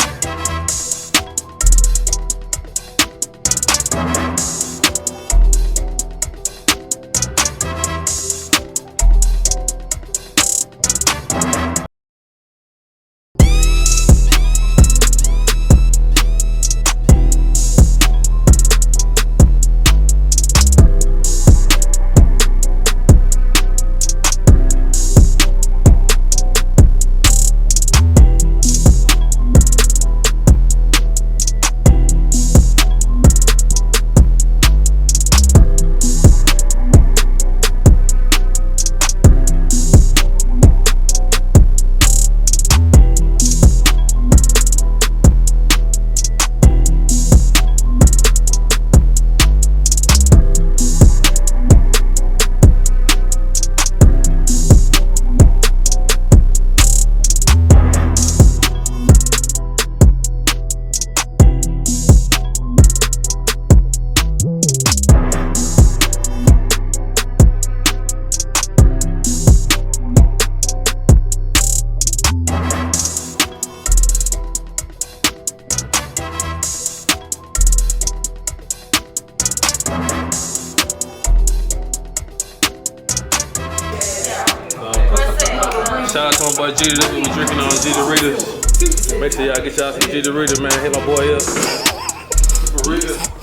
Shout out to my boy G. This is what we drinking on G Doritas. Make sure y'all get y'all some G Doritas, man. Hit my boy up. For real.